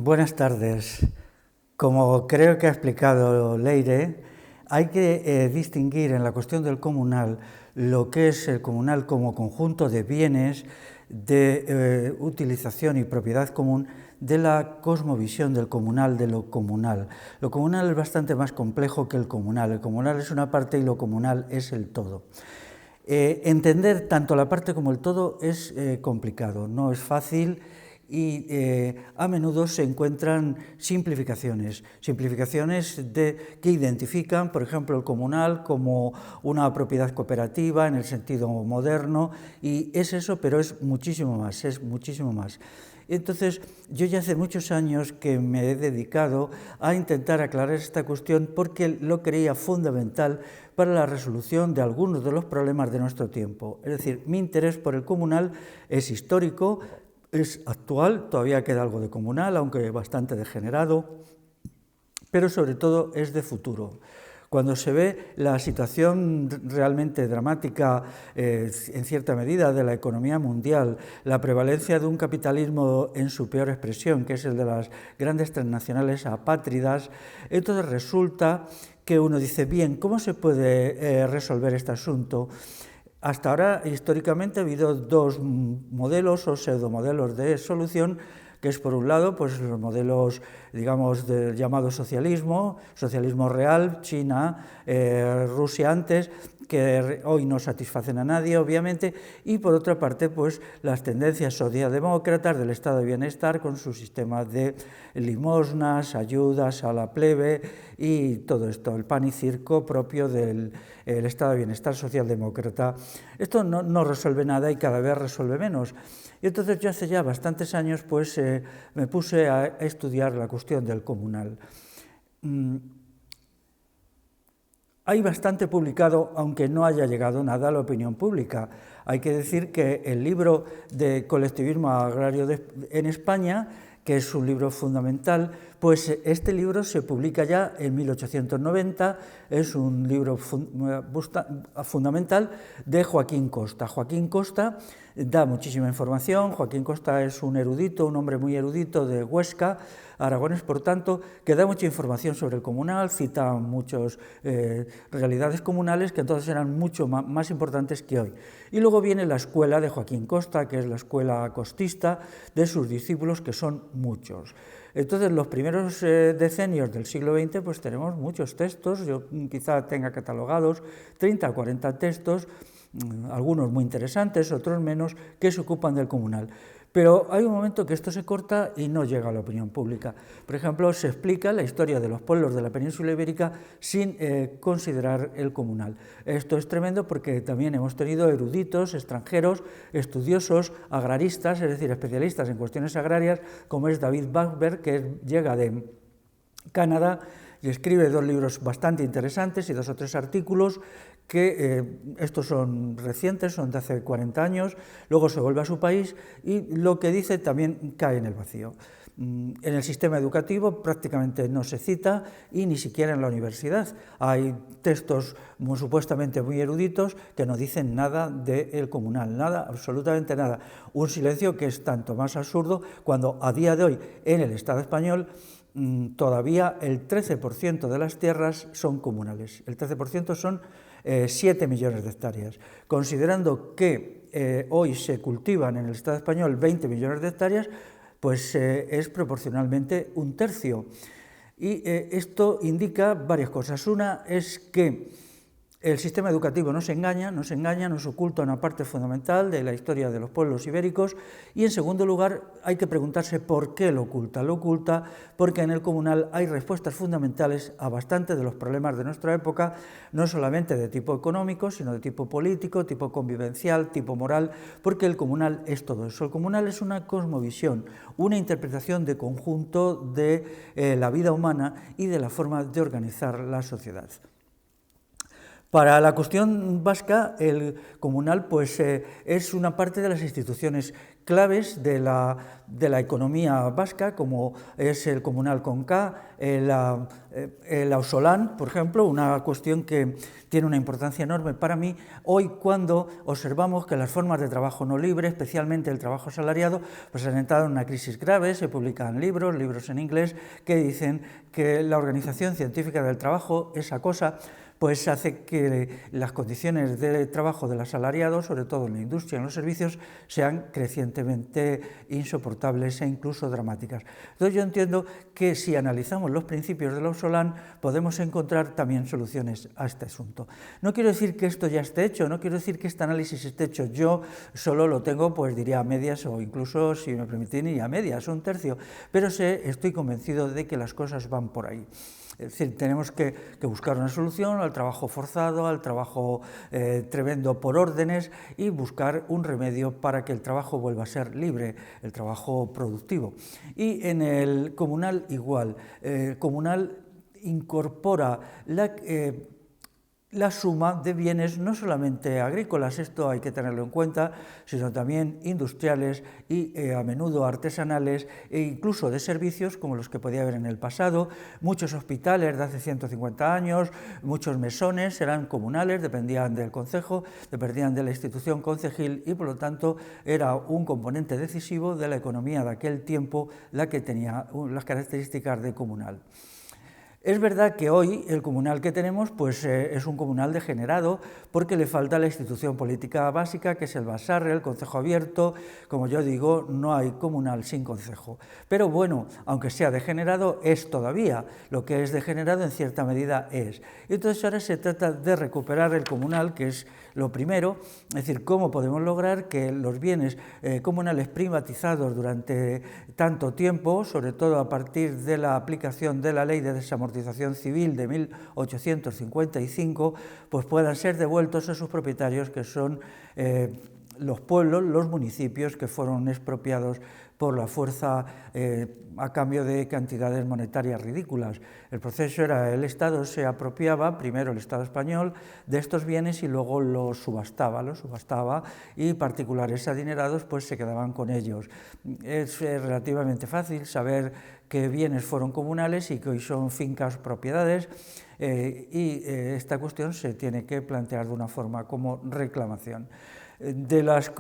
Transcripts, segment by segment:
Buenas tardes. Como creo que ha explicado Leire, hay que distinguir en la cuestión del comunal lo que es el comunal como conjunto de bienes de utilización y propiedad común de la cosmovisión del comunal, de lo comunal. Lo comunal es bastante más complejo que el comunal. El comunal es una parte y lo comunal es el todo. Entender tanto la parte como el todo es complicado, no es fácil y a menudo se encuentran simplificaciones que identifican, por ejemplo, el comunal como una propiedad cooperativa en el sentido moderno, y es eso, pero es muchísimo más, Entonces, yo ya hace muchos años que me he dedicado a intentar aclarar esta cuestión porque lo creía fundamental para la resolución de algunos de los problemas de nuestro tiempo. Es decir, mi interés por el comunal es histórico, es actual, todavía queda algo de comunal, aunque bastante degenerado, pero sobre todo es de futuro. Cuando se ve la situación realmente dramática, en cierta medida, de la economía mundial, la prevalencia de un capitalismo en su peor expresión, que es el de las grandes transnacionales apátridas, entonces resulta que uno dice, bien, ¿cómo se puede resolver este asunto? Hasta ahora, históricamente, ha habido dos modelos o pseudomodelos de solución, que es, por un lado, pues los modelos, digamos, del llamado socialismo real, China, Rusia antes, que hoy no satisfacen a nadie, obviamente, y por otra parte, pues las tendencias socialdemócratas del estado de bienestar con su sistema de limosnas, ayudas a la plebe y todo esto, el pan y circo propio del estado de bienestar socialdemócrata. Esto no resuelve nada y cada vez resuelve menos. Y entonces yo hace ya bastantes años pues me puse a estudiar la cuestión del comunal. Hay bastante publicado, aunque no haya llegado nada a la opinión pública. Hay que decir que el libro de colectivismo agrario en España, que es un libro fundamental, pues este libro se publica ya en 1890, es un libro fundamental de Joaquín Costa. Joaquín Costa da muchísima información. Joaquín Costa es un erudito, un hombre muy erudito de Huesca, aragonés, por tanto, que da mucha información sobre el comunal, cita muchas realidades comunales que entonces eran mucho más importantes que hoy. Y luego viene la escuela de Joaquín Costa, que es la escuela costista de sus discípulos, que son muchos. Entonces, los primeros decenios del siglo XX, pues tenemos muchos textos, yo quizá tenga catalogados 30 o 40 textos, algunos muy interesantes, otros menos, que se ocupan del comunal. Pero hay un momento que esto se corta y no llega a la opinión pública. Por ejemplo, se explica la historia de los pueblos de la península ibérica sin considerar el comunal. Esto es tremendo porque también hemos tenido eruditos, extranjeros, estudiosos, agraristas, es decir, especialistas en cuestiones agrarias, como es David Bamberg, que llega de Canadá y escribe dos libros bastante interesantes y 2 o 3 artículos que estos son recientes, son de hace 40 años, luego se vuelve a su país y lo que dice también cae en el vacío. En el sistema educativo prácticamente no se cita y ni siquiera en la universidad. Hay textos supuestamente muy eruditos que no dicen nada del comunal, nada, absolutamente nada. Un silencio que es tanto más absurdo cuando a día de hoy en el Estado español todavía el 13% de las tierras son comunales. El 13% son 7 millones de hectáreas. Considerando que hoy se cultivan en el Estado español 20 millones de hectáreas, pues es proporcionalmente un tercio. Y esto indica varias cosas. Una es que el sistema educativo nos engaña, nos oculta una parte fundamental de la historia de los pueblos ibéricos, y en segundo lugar hay que preguntarse por qué lo oculta. Lo oculta porque en el comunal hay respuestas fundamentales a bastante de los problemas de nuestra época, no solamente de tipo económico, sino de tipo político, tipo convivencial, tipo moral, porque el comunal es todo eso. El comunal es una cosmovisión, una interpretación de conjunto de la vida humana y de la forma de organizar la sociedad. Para la cuestión vasca, el comunal pues, es una parte de las instituciones claves de la economía vasca, como es el comunal con K, el ausolán, por ejemplo, una cuestión que tiene una importancia enorme para mí hoy cuando observamos que las formas de trabajo no libre, especialmente el trabajo asalariado, pues han entrado en una crisis grave. Se publican libros en inglés, que dicen que la Organización Científica del Trabajo, esa cosa, pues hace que las condiciones de trabajo del asalariado, sobre todo en la industria y en los servicios, sean crecientemente insoportables e incluso dramáticas. Entonces yo entiendo que si analizamos los principios del ausolán podemos encontrar también soluciones a este asunto. No quiero decir que esto ya esté hecho, no quiero decir que este análisis esté hecho. Yo solo lo tengo, pues diría a medias, o incluso, si me permitís, ni a medias, un tercio, pero estoy convencido de que las cosas van por ahí. Es decir, tenemos que buscar una solución al trabajo forzado, al trabajo tremendo por órdenes, y buscar un remedio para que el trabajo vuelva a ser libre, el trabajo productivo. Y en el comunal igual. El comunal incorpora la suma de bienes no solamente agrícolas, esto hay que tenerlo en cuenta, sino también industriales y a menudo artesanales, e incluso de servicios como los que podía haber en el pasado. Muchos hospitales de hace 150 años, muchos mesones eran comunales, dependían del concejo, dependían de la institución concejil, y por lo tanto era un componente decisivo de la economía de aquel tiempo la que tenía las características de comunal. Es verdad que hoy el comunal que tenemos pues, es un comunal degenerado, porque le falta la institución política básica, que es el Baserre, el concejo abierto. Como yo digo, no hay comunal sin concejo. Pero bueno, aunque sea degenerado, es todavía. Lo que es degenerado en cierta medida es. Entonces ahora se trata de recuperar el comunal, que es lo primero, es decir, cómo podemos lograr que los bienes comunales privatizados durante tanto tiempo, sobre todo a partir de la aplicación de la Ley de Desamortización Civil de 1855, pues puedan ser devueltos a sus propietarios, que son los pueblos, los municipios que fueron expropiados por la fuerza a cambio de cantidades monetarias ridículas. El proceso era: el Estado se apropiaba, primero el Estado español, de estos bienes y luego los subastaba, y particulares adinerados pues se quedaban con ellos. Es relativamente fácil saber qué bienes fueron comunales y que hoy son fincas, propiedades, y esta cuestión se tiene que plantear de una forma como reclamación. De los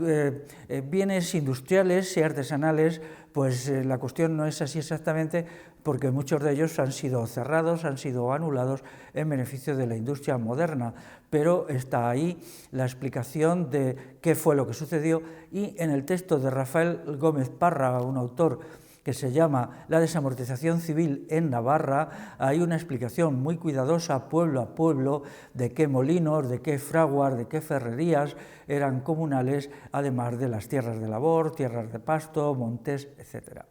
bienes industriales y artesanales, pues la cuestión no es así exactamente, porque muchos de ellos han sido cerrados, han sido anulados en beneficio de la industria moderna, pero está ahí la explicación de qué fue lo que sucedió, y en el texto de Rafael Gómez Parra, un autor que se llama La desamortización civil en Navarra, hay una explicación muy cuidadosa, pueblo a pueblo, de qué molinos, de qué fraguas, de qué ferrerías eran comunales, además de las tierras de labor, tierras de pasto, montes, etc.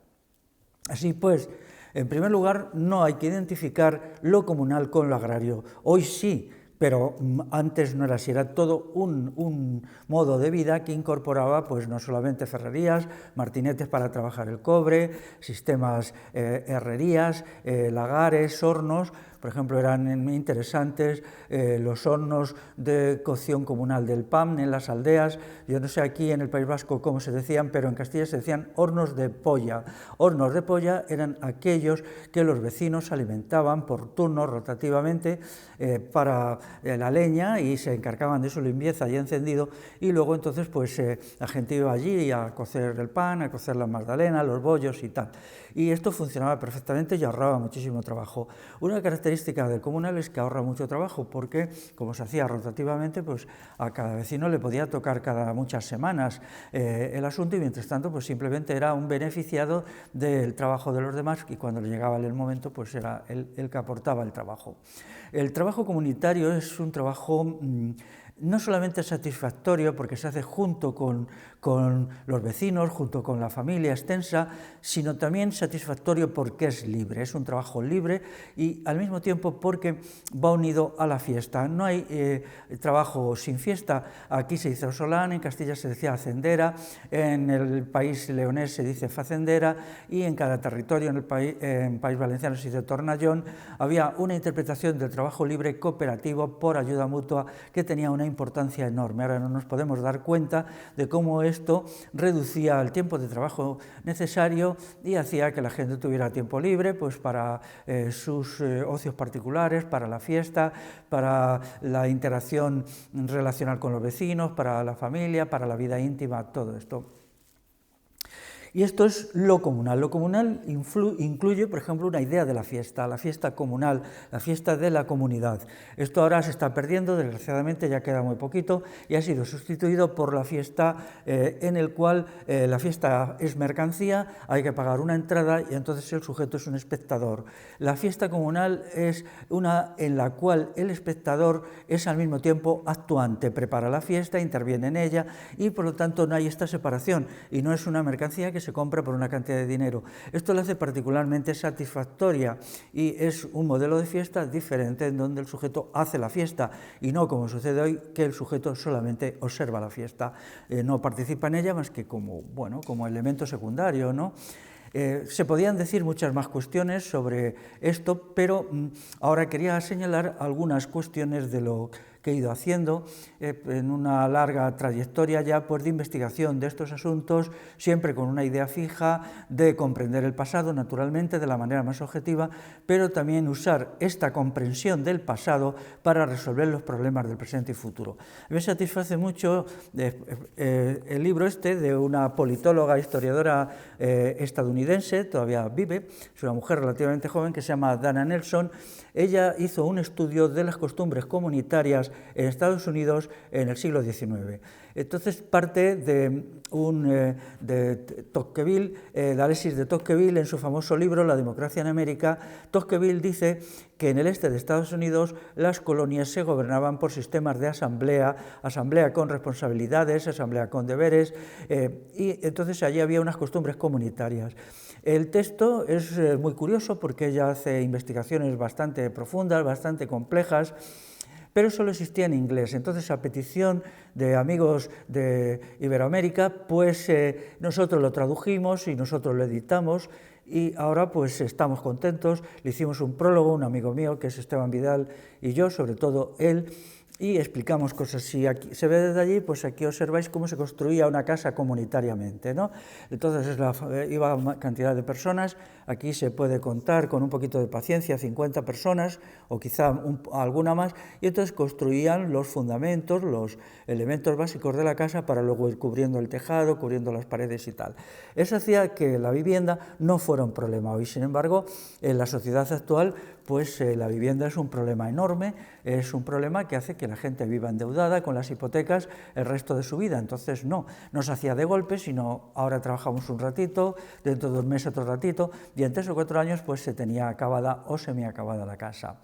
Así pues, en primer lugar, no hay que identificar lo comunal con lo agrario. Hoy sí, pero antes no era así, era todo un modo de vida que incorporaba pues no solamente ferrerías, martinetes para trabajar el cobre, sistemas herrerías, lagares, hornos. Por ejemplo, eran muy interesantes los hornos de cocción comunal del pan en las aldeas. Yo no sé aquí en el País Vasco cómo se decían, pero en Castilla se decían hornos de polla. Hornos de polla eran aquellos que los vecinos alimentaban por turno, rotativamente, para la leña, y se encargaban de su limpieza y encendido, y luego entonces pues la gente iba allí a cocer el pan, a cocer la magdalena, los bollos y tal. Y esto funcionaba perfectamente y ahorraba muchísimo trabajo. Una característica del comunal es que ahorra mucho trabajo, porque como se hacía rotativamente, pues a cada vecino le podía tocar cada muchas semanas el asunto, y mientras tanto pues simplemente era un beneficiado del trabajo de los demás, y cuando le llegaba el momento pues era el que aportaba el trabajo. El trabajo comunitario es un trabajo no solamente satisfactorio porque se hace junto con los vecinos, junto con la familia extensa, sino también satisfactorio porque es libre, es un trabajo libre, y al mismo tiempo porque va unido a la fiesta. No hay trabajo sin fiesta. Aquí se dice solán, en Castilla se decía hacendera, en el país leonés se dice facendera y en cada territorio, en País Valenciano se dice tornallón. Había una interpretación del trabajo libre cooperativo por ayuda mutua que tenía una importancia enorme. Ahora no nos podemos dar cuenta de cómo esto reducía el tiempo de trabajo necesario y hacía que la gente tuviera tiempo libre pues para sus ocios particulares, para la fiesta, para la interacción relacional con los vecinos, para la familia, para la vida íntima, todo esto. Y esto es lo comunal. Lo comunal incluye, por ejemplo, una idea de la fiesta comunal, la fiesta de la comunidad. Esto ahora se está perdiendo, desgraciadamente ya queda muy poquito, y ha sido sustituido por la fiesta en el cual la fiesta es mercancía, hay que pagar una entrada y entonces el sujeto es un espectador. La fiesta comunal es una en la cual el espectador es al mismo tiempo actuante, prepara la fiesta, interviene en ella y por lo tanto no hay esta separación y no es una mercancía que se compra por una cantidad de dinero. Esto lo hace particularmente satisfactoria y es un modelo de fiesta diferente en donde el sujeto hace la fiesta y no como sucede hoy que el sujeto solamente observa la fiesta, no participa en ella más que como, bueno, como elemento secundario, ¿no? Se podían decir muchas más cuestiones sobre esto, pero ahora quería señalar algunas cuestiones de lo que he ido haciendo en una larga trayectoria ya pues, de investigación de estos asuntos, siempre con una idea fija de comprender el pasado, naturalmente, de la manera más objetiva, pero también usar esta comprensión del pasado para resolver los problemas del presente y futuro. Me satisface mucho el libro este de una politóloga, historiadora estadounidense, todavía vive, es una mujer relativamente joven que se llama Dana Nelson. Ella hizo un estudio de las costumbres comunitarias en Estados Unidos en el siglo XIX. Entonces parte de Tocqueville, de Alexis de Tocqueville, en su famoso libro La democracia en América. Tocqueville dice que en el este de Estados Unidos las colonias se gobernaban por sistemas de asamblea, asamblea con responsabilidades, asamblea con deberes, y entonces allí había unas costumbres comunitarias. El texto es muy curioso porque ella hace investigaciones bastante profundas, bastante complejas, pero solo existía en inglés. Entonces, a petición de amigos de Iberoamérica, pues nosotros lo tradujimos y nosotros lo editamos y ahora pues estamos contentos. Le hicimos un prólogo, un amigo mío que es Esteban Vidal y yo, sobre todo él, y explicamos cosas. Si aquí se ve desde allí, pues aquí observáis cómo se construía una casa comunitariamente, ¿no? Entonces iba una cantidad de personas, aquí se puede contar con un poquito de paciencia 50 personas o quizá alguna más, y entonces construían los fundamentos, los elementos básicos de la casa para luego ir cubriendo el tejado, cubriendo las paredes y tal. Eso hacía que la vivienda no fuera un problema hoy. Sin embargo, en la sociedad actual, pues la vivienda es un problema enorme, es un problema que hace que la gente viva endeudada con las hipotecas el resto de su vida. Entonces no se hacía de golpe, sino ahora trabajamos un ratito, dentro de un mes otro ratito, y en 3 o 4 años pues se tenía acabada o semiacabada la casa.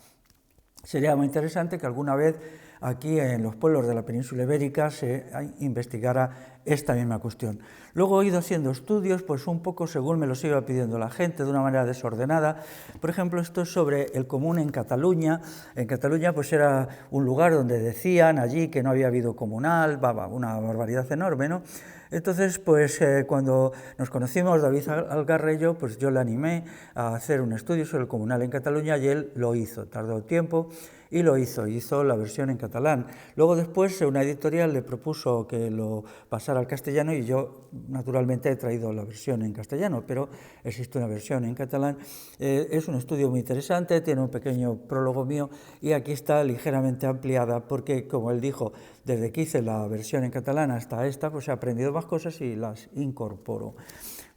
Sería muy interesante que alguna vez aquí en los pueblos de la península ibérica se investigara esta misma cuestión. Luego he ido haciendo estudios, pues un poco según me los iba pidiendo la gente, de una manera desordenada. Por ejemplo, esto es sobre el común en Cataluña. En Cataluña pues era un lugar donde decían allí que no había habido comunal, una barbaridad enorme, ¿no? Entonces, pues cuando nos conocimos, David Algarra y yo, pues yo le animé a hacer un estudio sobre el comunal en Cataluña y él lo hizo, tardó tiempo y lo hizo la versión en catalán. Luego después una editorial le propuso que lo pasara al castellano y yo naturalmente he traído la versión en castellano, pero existe una versión en catalán. Es un estudio muy interesante, tiene un pequeño prólogo mío y aquí está ligeramente ampliada porque, como él dijo, desde que hice la versión en catalán hasta esta, pues he aprendido más cosas y las incorporo.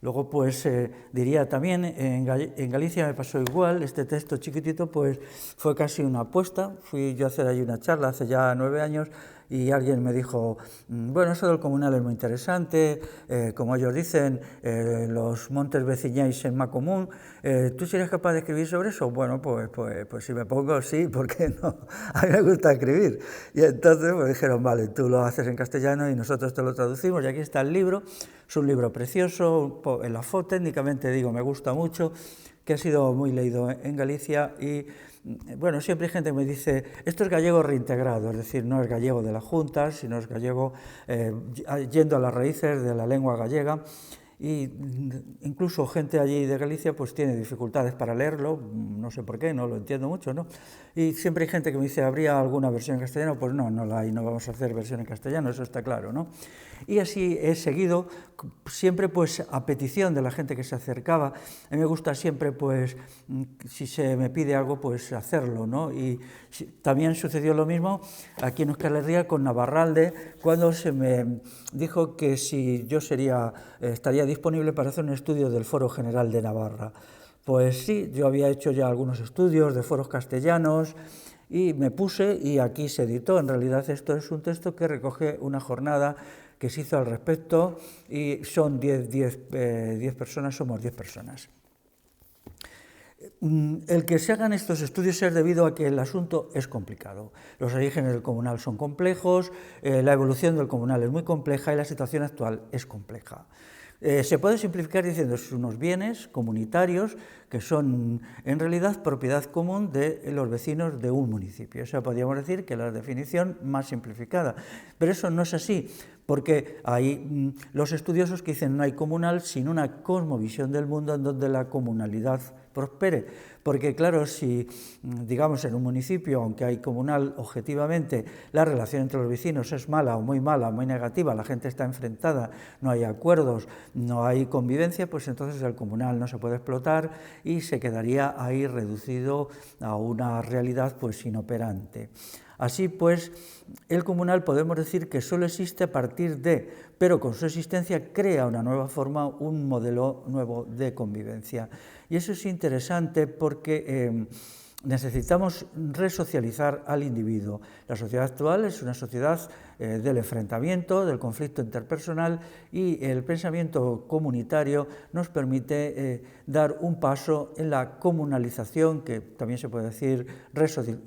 Luego, pues diría también, en Galicia me pasó igual, este texto chiquitito, pues fue casi una apuesta. Fui yo a hacer allí una charla hace ya 9 años y alguien me dijo, bueno, eso del comunal es muy interesante, como ellos dicen, los montes veciñais en má común, ¿tú serías capaz de escribir sobre eso? Bueno, pues si me pongo, sí, ¿por qué no? A mí me gusta escribir. Y entonces me dijeron, vale, tú lo haces en castellano y nosotros te lo traducimos, y aquí está el libro. Es un libro precioso, en la foto técnicamente digo, me gusta mucho, que ha sido muy leído en Galicia y bueno, siempre hay gente que me dice, esto es gallego reintegrado, es decir, no es gallego de las juntas, sino es gallego yendo a las raíces de la lengua gallega. Y incluso gente allí de Galicia pues tiene dificultades para leerlo, no sé por qué, no lo entiendo mucho, ¿no? Y siempre hay gente que me dice, ¿habría alguna versión en castellano? Pues no, no la hay, no vamos a hacer versión en castellano, eso está claro, ¿no? Y así he seguido, siempre pues a petición de la gente que se acercaba. A mí me gusta siempre pues, si se me pide algo, pues hacerlo, ¿no? Y también sucedió lo mismo aquí en Euskal Herria con Navarralde, cuando se me dijo que si yo estaría disponible para hacer un estudio del Foro General de Navarra. Pues sí, yo había hecho ya algunos estudios de foros castellanos y me puse y aquí se editó. En realidad esto es un texto que recoge una jornada que se hizo al respecto y son 10 personas, somos 10 personas. El que se hagan estos estudios es debido a que el asunto es complicado. Los orígenes del comunal son complejos, la evolución del comunal es muy compleja y la situación actual es compleja. Se puede simplificar diciendo que son unos bienes comunitarios que son en realidad propiedad común de los vecinos de un municipio. O sea, podríamos decir que la definición más simplificada. Pero eso no es así, porque hay los estudiosos que dicen no hay comunal sin una cosmovisión del mundo en donde la comunalidad prospere. Porque claro, si digamos en un municipio, aunque hay comunal objetivamente, la relación entre los vecinos es mala, muy negativa, la gente está enfrentada, no hay acuerdos, no hay convivencia, pues entonces el comunal no se puede explotar y se quedaría ahí reducido a una realidad pues inoperante. Así pues, el comunal podemos decir que solo existe a partir de, pero con su existencia crea una nueva forma, un modelo nuevo de convivencia. Y eso es interesante porque necesitamos resocializar al individuo. La sociedad actual es una sociedad del enfrentamiento, del conflicto interpersonal y el pensamiento comunitario nos permite dar un paso en la comunalización, que también se puede decir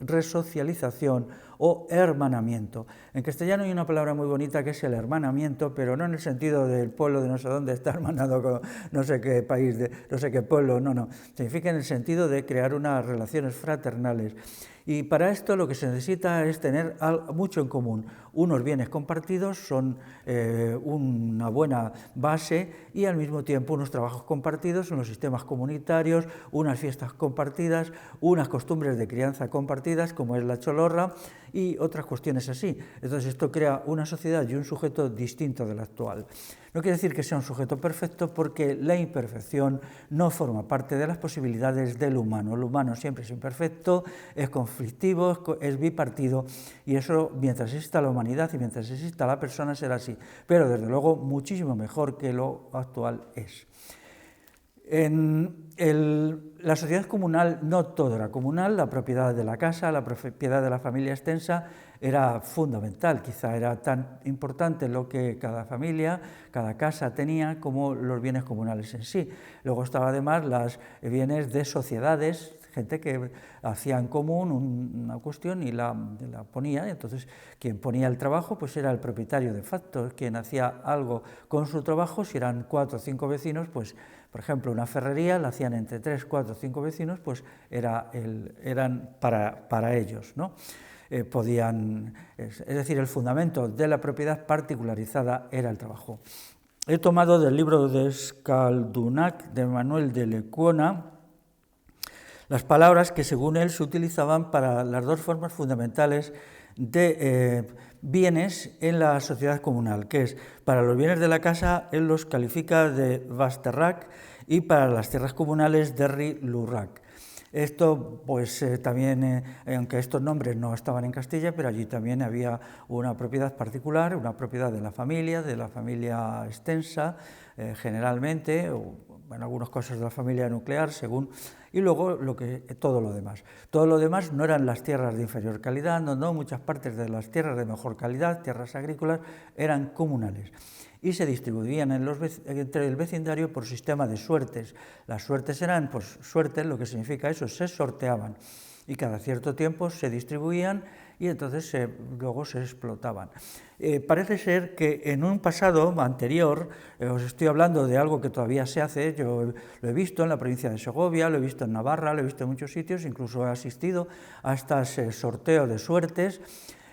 resocialización o hermanamiento. En castellano hay una palabra muy bonita que es el hermanamiento, pero no en el sentido del pueblo de no sé dónde está hermanado con no sé qué país, de no sé qué pueblo, no. Significa en el sentido de crear unas relaciones fraternales. Y para esto lo que se necesita es tener mucho en común. Unos bienes compartidos son una buena base y al mismo tiempo unos trabajos compartidos, unos sistemas comunitarios, unas fiestas compartidas, unas costumbres de crianza compartidas como es la cholorra y otras cuestiones así. Entonces esto crea una sociedad y un sujeto distinto del actual. No quiere decir que sea un sujeto perfecto porque la imperfección no forma parte de las posibilidades del humano. El humano siempre es imperfecto, es conflictivo, es bipartido y eso mientras exista la humanidad y mientras exista la persona será así, pero desde luego muchísimo mejor que lo actual es. En la sociedad comunal no todo era comunal, la propiedad de la casa, la propiedad de la familia extensa era fundamental, quizá era tan importante lo que cada familia, cada casa tenía como los bienes comunales en sí. Luego estaba además los bienes de sociedades, gente que hacía en común una cuestión y la ponía, entonces quien ponía el trabajo pues era el propietario de facto, quien hacía algo con su trabajo, si eran 4 o 5 vecinos, pues por ejemplo una ferrería la hacían entre 3, 4 o 5 vecinos, pues eran para ellos, ¿no? Es decir, el fundamento de la propiedad particularizada era el trabajo. He tomado del libro de Escaldunac de Manuel de Lecuona las palabras que según él se utilizaban para las dos formas fundamentales de bienes en la sociedad comunal, que es para los bienes de la casa él los califica de Basterrac y para las tierras comunales de Ri-Lurrac. Esto, pues también, aunque estos nombres no estaban en Castilla, pero allí también había una propiedad particular, una propiedad de la familia extensa, generalmente, o en algunos casos de la familia nuclear, según, y luego todo lo demás. Todo lo demás no eran las tierras de inferior calidad, no, muchas partes de las tierras de mejor calidad, tierras agrícolas, eran comunales. Y se distribuían entre el vecindario por sistema de suertes. Las suertes eran, pues, suertes, lo que significa eso, se sorteaban. y cada cierto tiempo se distribuían y entonces luego se explotaban. Parece ser que en un pasado anterior, os estoy hablando de algo que todavía se hace, yo lo he visto en la provincia de Segovia, lo he visto en Navarra, lo he visto en muchos sitios, incluso he asistido a estos sorteos de suertes,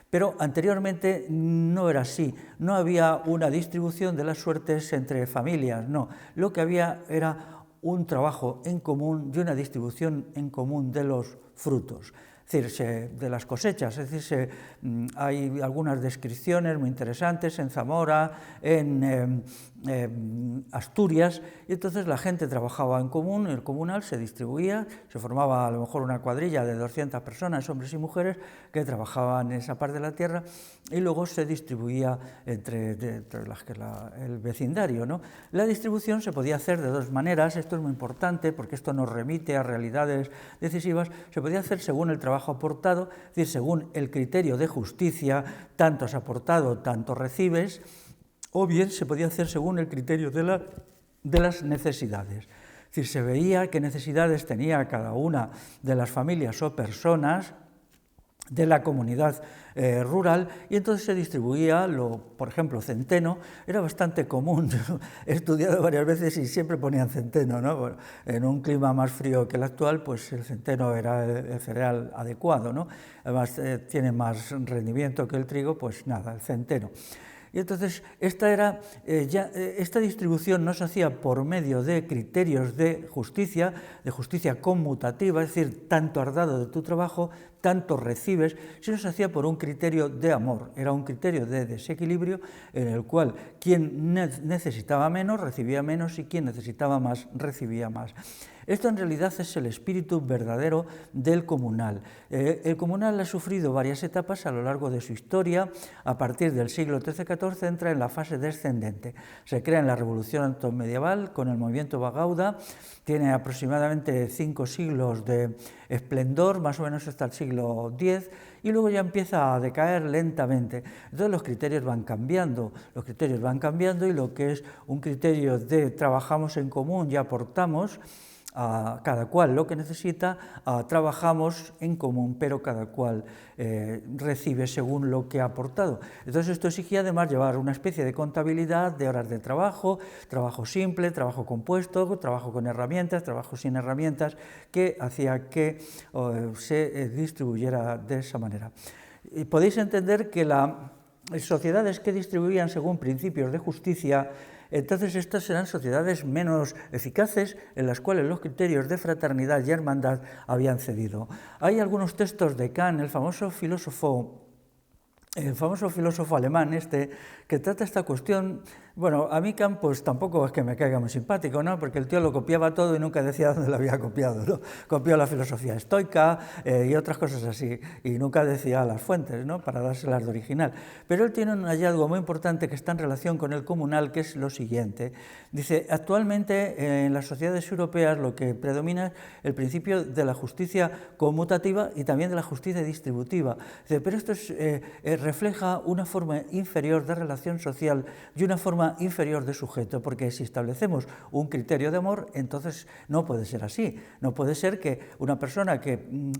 pero anteriormente no era así, no había una distribución de las suertes entre familias, no, lo que había era un trabajo en común y una distribución en común de los frutos. Es decir, de las cosechas, es decir, hay algunas descripciones muy interesantes en Zamora, en Asturias, y entonces la gente trabajaba en común, el comunal se distribuía, se formaba a lo mejor una cuadrilla de 200 personas, hombres y mujeres, que trabajaban en esa parte de la tierra, y luego se distribuía entre el vecindario, ¿no? La distribución se podía hacer de dos maneras, esto es muy importante porque esto nos remite a realidades decisivas, se podía hacer según el trabajo aportado, es decir, según el criterio de justicia, tanto has aportado, tanto recibes, o bien se podía hacer según el criterio de las necesidades. Es decir, se veía qué necesidades tenía cada una de las familias o personas de la comunidad rural, y entonces se distribuía, por ejemplo, centeno, era bastante común, he estudiado varias veces y siempre ponían centeno, ¿no? Bueno, en un clima más frío que el actual, pues el centeno era el cereal adecuado, ¿no? Además tiene más rendimiento que el trigo, pues nada, el centeno. Y entonces esta distribución no se hacía por medio de criterios de justicia conmutativa, es decir, tanto has dado de tu trabajo, tanto recibes, sino se hacía por un criterio de amor, era un criterio de desequilibrio en el cual quien necesitaba menos recibía menos y quien necesitaba más recibía más. Esto en realidad es el espíritu verdadero del comunal. El comunal ha sufrido varias etapas a lo largo de su historia. A partir del siglo XIII-XIV entra en la fase descendente. Se crea en la Revolución medieval con el movimiento Bagauda, tiene aproximadamente 5 siglos de esplendor, más o menos hasta el siglo X, y luego ya empieza a decaer lentamente. Entonces los criterios van cambiando y lo que es un criterio de trabajamos en común y aportamos, a cada cual lo que necesita, trabajamos en común, pero cada cual recibe según lo que ha aportado. Entonces esto exigía además llevar una especie de contabilidad de horas de trabajo, trabajo simple, trabajo compuesto, trabajo con herramientas, trabajo sin herramientas, que hacía que se distribuyera de esa manera. Y podéis entender que las sociedades que distribuían según principios de justicia, entonces estas serán sociedades menos eficaces en las cuales los criterios de fraternidad y hermandad habían cedido. Hay algunos textos de Kant, el famoso filósofo alemán que trata esta cuestión. Bueno, a mí Kant pues tampoco es que me caiga muy simpático, ¿no? Porque el tío lo copiaba todo y nunca decía dónde lo había copiado, ¿no? Copió la filosofía estoica y otras cosas así, y nunca decía las fuentes, ¿no? Para dárselas de original. Pero él tiene un hallazgo muy importante que está en relación con el comunal, que es lo siguiente. Dice, actualmente en las sociedades europeas lo que predomina es el principio de la justicia conmutativa y también de la justicia distributiva. Dice, pero esto refleja una forma inferior de relación social y una forma inferior de sujeto, porque si establecemos un criterio de amor, entonces no puede ser así. No puede ser que una persona que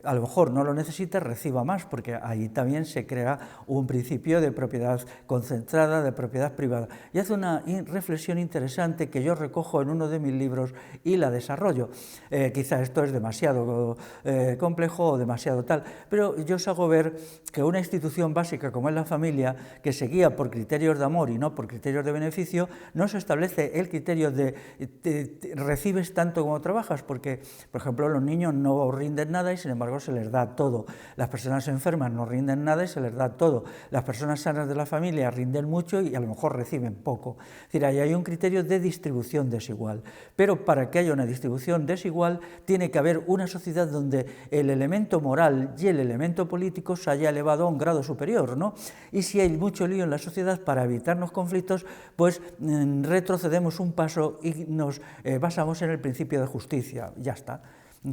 a lo mejor no lo necesita reciba más, porque ahí también se crea un principio de propiedad concentrada, de propiedad privada. Y hace una reflexión interesante que yo recojo en uno de mis libros y la desarrollo. Quizá esto es demasiado complejo o demasiado tal, pero yo os hago ver que una institución básica como es la familia, que se guía por criterios de amor y no por criterios de beneficio, no se establece el criterio de recibes tanto como trabajas, porque, por ejemplo, los niños no rinden nada y sin embargo se les da todo. Las personas enfermas no rinden nada y se les da todo. Las personas sanas de la familia rinden mucho y a lo mejor reciben poco. Es decir, ahí hay un criterio de distribución desigual. Pero para que haya una distribución desigual tiene que haber una sociedad donde el elemento moral y el elemento político se haya elevado a un grado superior, ¿no? Y si hay mucho lío en la sociedad, para evitarnos conflictos, pues retrocedemos un paso y nos basamos en el principio de justicia, ya está.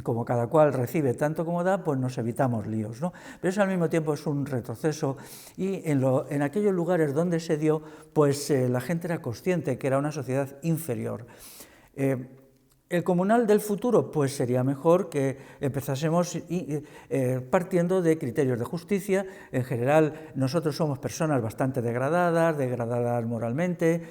Como cada cual recibe tanto como da, pues nos evitamos líos, ¿no? Pero eso al mismo tiempo es un retroceso y en aquellos lugares donde se dio, pues la gente era consciente que era una sociedad inferior. El comunal del futuro, pues sería mejor que empezásemos partiendo de criterios de justicia. En general, nosotros somos personas bastante degradadas moralmente,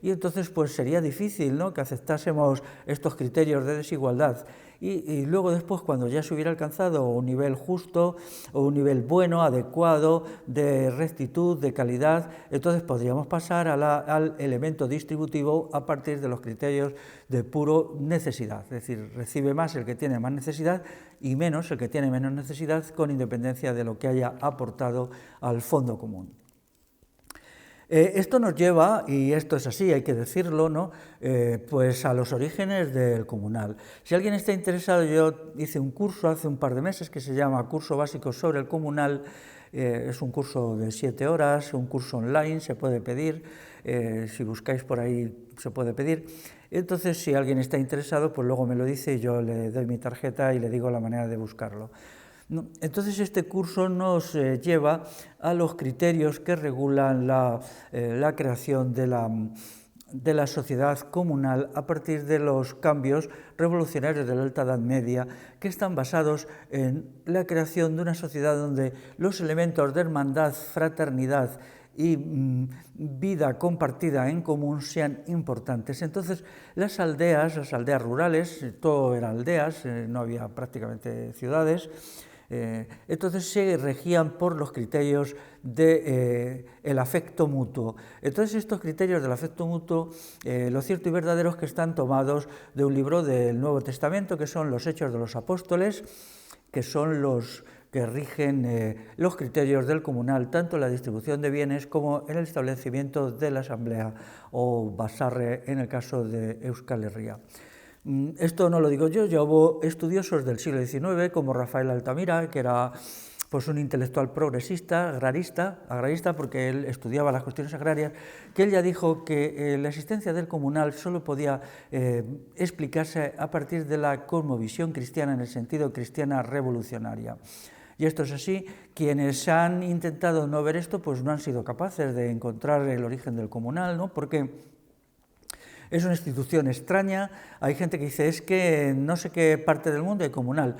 y entonces pues sería difícil, ¿no?, que aceptásemos estos criterios de desigualdad. Y luego después, cuando ya se hubiera alcanzado un nivel justo o un nivel bueno, adecuado, de rectitud, de calidad, entonces podríamos pasar al elemento distributivo a partir de los criterios de puro necesidad. Es decir, recibe más el que tiene más necesidad y menos el que tiene menos necesidad, con independencia de lo que haya aportado al fondo común. Esto nos lleva, y esto es así, hay que decirlo, ¿no?, pues a los orígenes del comunal. Si alguien está interesado, yo hice un curso hace un par de meses que se llama Curso Básico sobre el Comunal. Es un curso de 7 horas, un curso online, se puede pedir, si buscáis por ahí se puede pedir. Entonces, si alguien está interesado, pues luego me lo dice y yo le doy mi tarjeta y le digo la manera de buscarlo. Entonces, este curso nos lleva a los criterios que regulan la creación de la sociedad comunal a partir de los cambios revolucionarios de la Alta Edad Media, que están basados en la creación de una sociedad donde los elementos de hermandad, fraternidad y vida compartida en común sean importantes. Entonces, las aldeas rurales, todo eran aldeas, no había prácticamente ciudades. Entonces se regían por los criterios del afecto mutuo. Entonces, estos criterios del afecto mutuo, lo cierto y verdadero es que están tomados de un libro del Nuevo Testamento, que son los Hechos de los Apóstoles, que son los que rigen los criterios del comunal, tanto en la distribución de bienes como en el establecimiento de la asamblea, o basarre en el caso de Euskal Herria. Esto no lo digo yo, ya hubo estudiosos del siglo XIX, como Rafael Altamira, que era pues un intelectual progresista, agrarista, porque él estudiaba las cuestiones agrarias, que él ya dijo que la existencia del comunal solo podía explicarse a partir de la cosmovisión cristiana, en el sentido cristiana revolucionaria. Y esto es así. Quienes han intentado no ver esto, pues no han sido capaces de encontrar el origen del comunal, ¿no?, porque es una institución extraña. Hay gente que dice, es que no sé qué parte del mundo hay comunal.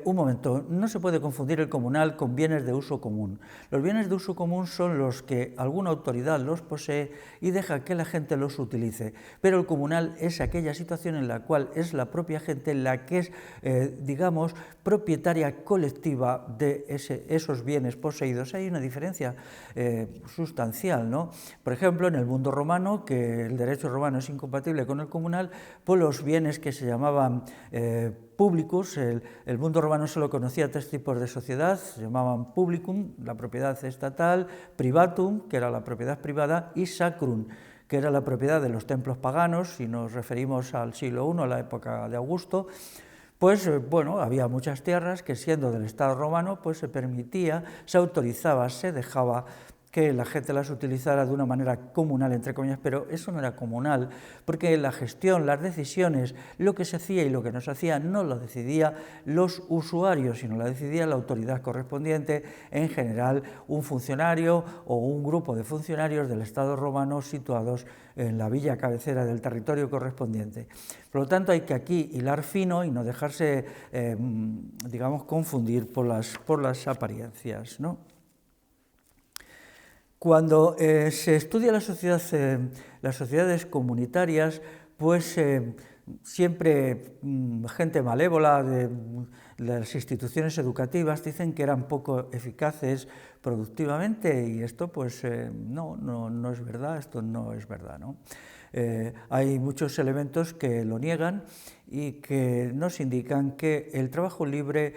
Un momento, no se puede confundir el comunal con bienes de uso común. Los bienes de uso común son los que alguna autoridad los posee y deja que la gente los utilice. Pero el comunal es aquella situación en la cual es la propia gente la que es, digamos, propietaria colectiva de esos bienes poseídos. Hay una diferencia sustancial, ¿no? Por ejemplo, en el mundo romano, que el derecho romano es incompatible con el comunal, pues los bienes que se llamaban públicos, el mundo romano solo conocía 3 tipos de sociedad, se llamaban publicum, la propiedad estatal, privatum, que era la propiedad privada, y sacrum, que era la propiedad de los templos paganos. Si nos referimos al siglo I, a la época de Augusto, pues bueno, había muchas tierras que, siendo del Estado romano, pues se permitía, se autorizaba, se dejaba que la gente las utilizara de una manera comunal, entre comillas, pero eso no era comunal, porque la gestión, las decisiones, lo que se hacía y lo que no se hacía, no lo decidía los usuarios, sino lo decidía la autoridad correspondiente, en general un funcionario o un grupo de funcionarios del Estado romano situados en la villa cabecera del territorio correspondiente. Por lo tanto, hay que aquí hilar fino y no dejarse, digamos, confundir por las apariencias, ¿no? Cuando se estudia las sociedades comunitarias, pues siempre gente malévola de las instituciones educativas dicen que eran poco eficaces productivamente, y esto pues no es verdad, esto no es verdad, ¿no? Hay muchos elementos que lo niegan y que nos indican que el trabajo libre,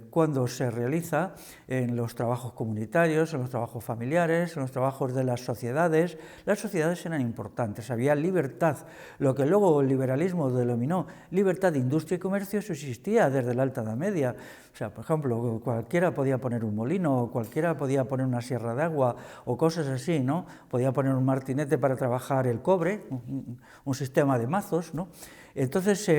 cuando se realiza en los trabajos comunitarios, en los trabajos familiares, en los trabajos de las sociedades eran importantes, había libertad. Lo que luego el liberalismo denominó libertad de industria y comercio, eso existía desde la Alta Edad Media. O sea, por ejemplo, cualquiera podía poner un molino, cualquiera podía poner una sierra de agua o cosas así, ¿no? Podía poner un martinete para trabajar el cobre, un sistema de mazos, ¿no? Entonces,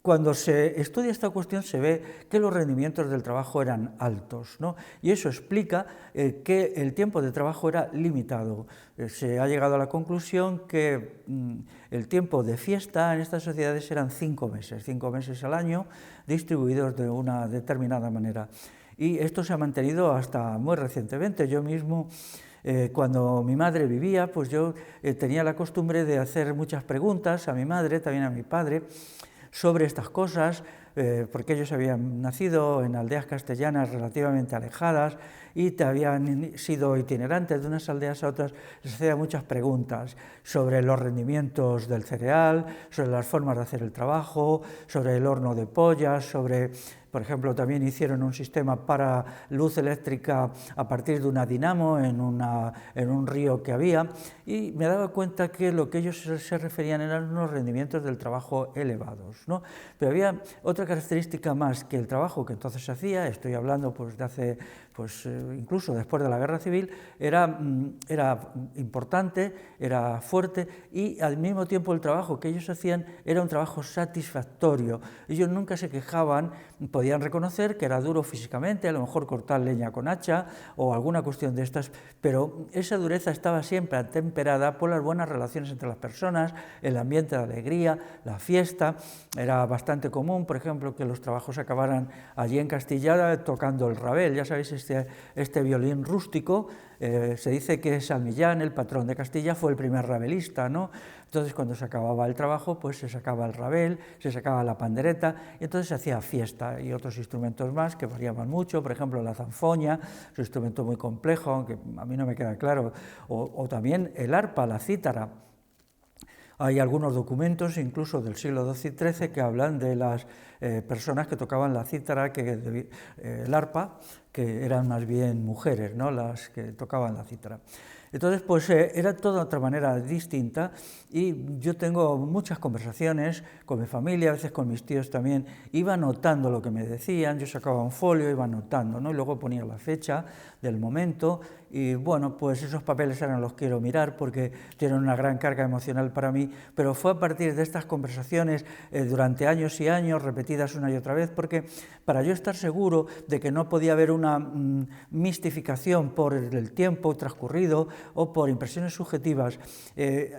Cuando se estudia esta cuestión se ve que los rendimientos del trabajo eran altos, ¿no? Y eso explica que el tiempo de trabajo era limitado. Se ha llegado a la conclusión que el tiempo de fiesta en estas sociedades eran 5 meses al año, distribuidos de una determinada manera. Y esto se ha mantenido hasta muy recientemente. Yo mismo, cuando mi madre vivía, pues yo tenía la costumbre de hacer muchas preguntas a mi madre, también a mi padre, sobre estas cosas, porque ellos habían nacido en aldeas castellanas relativamente alejadas y habían sido itinerantes de unas aldeas a otras. Les hacía muchas preguntas sobre los rendimientos del cereal, sobre las formas de hacer el trabajo, sobre el horno de pollas, sobre... Por ejemplo, también hicieron un sistema para luz eléctrica a partir de una dinamo en un río que había, y me daba cuenta que lo que ellos se referían eran unos rendimientos del trabajo elevados, ¿no? Pero había otra característica más, que el trabajo que entonces se hacía, estoy hablando pues, de hace, incluso después de la Guerra Civil, era importante, era fuerte, y al mismo tiempo el trabajo que ellos hacían era un trabajo satisfactorio. Ellos nunca se quejaban, podían reconocer que era duro físicamente, a lo mejor cortar leña con hacha o alguna cuestión de estas, pero esa dureza estaba siempre atemperada por las buenas relaciones entre las personas, el ambiente de alegría, la fiesta. Era bastante común, por ejemplo, que los trabajos acabaran allí en Castilla tocando el rabel. Ya sabéis, este violín rústico, se dice que San Millán, el patrón de Castilla, fue el primer rabelista, ¿no? Entonces, cuando se acababa el trabajo, pues se sacaba el rabel, se sacaba la pandereta, y entonces se hacía fiesta, y otros instrumentos más que variaban mucho, por ejemplo, la zanfoña, es un instrumento muy complejo, aunque a mí no me queda claro, o también el arpa, la cítara. Hay algunos documentos, incluso del siglo XII y XIII, que hablan de las personas que tocaban la cítara, el arpa, que eran más bien mujeres, ¿no?, las que tocaban la cítara. Entonces, pues era toda otra manera distinta, y yo tengo muchas conversaciones con mi familia, a veces con mis tíos también, iba anotando lo que me decían, yo sacaba un folio, iba anotando, ¿no?, y luego ponía la fecha del momento, y bueno, pues esos papeles ahora no los quiero mirar porque tienen una gran carga emocional para mí, pero fue a partir de estas conversaciones durante años y años, repetidas una y otra vez, porque para yo estar seguro de que no podía haber una mistificación por el tiempo transcurrido o por impresiones subjetivas,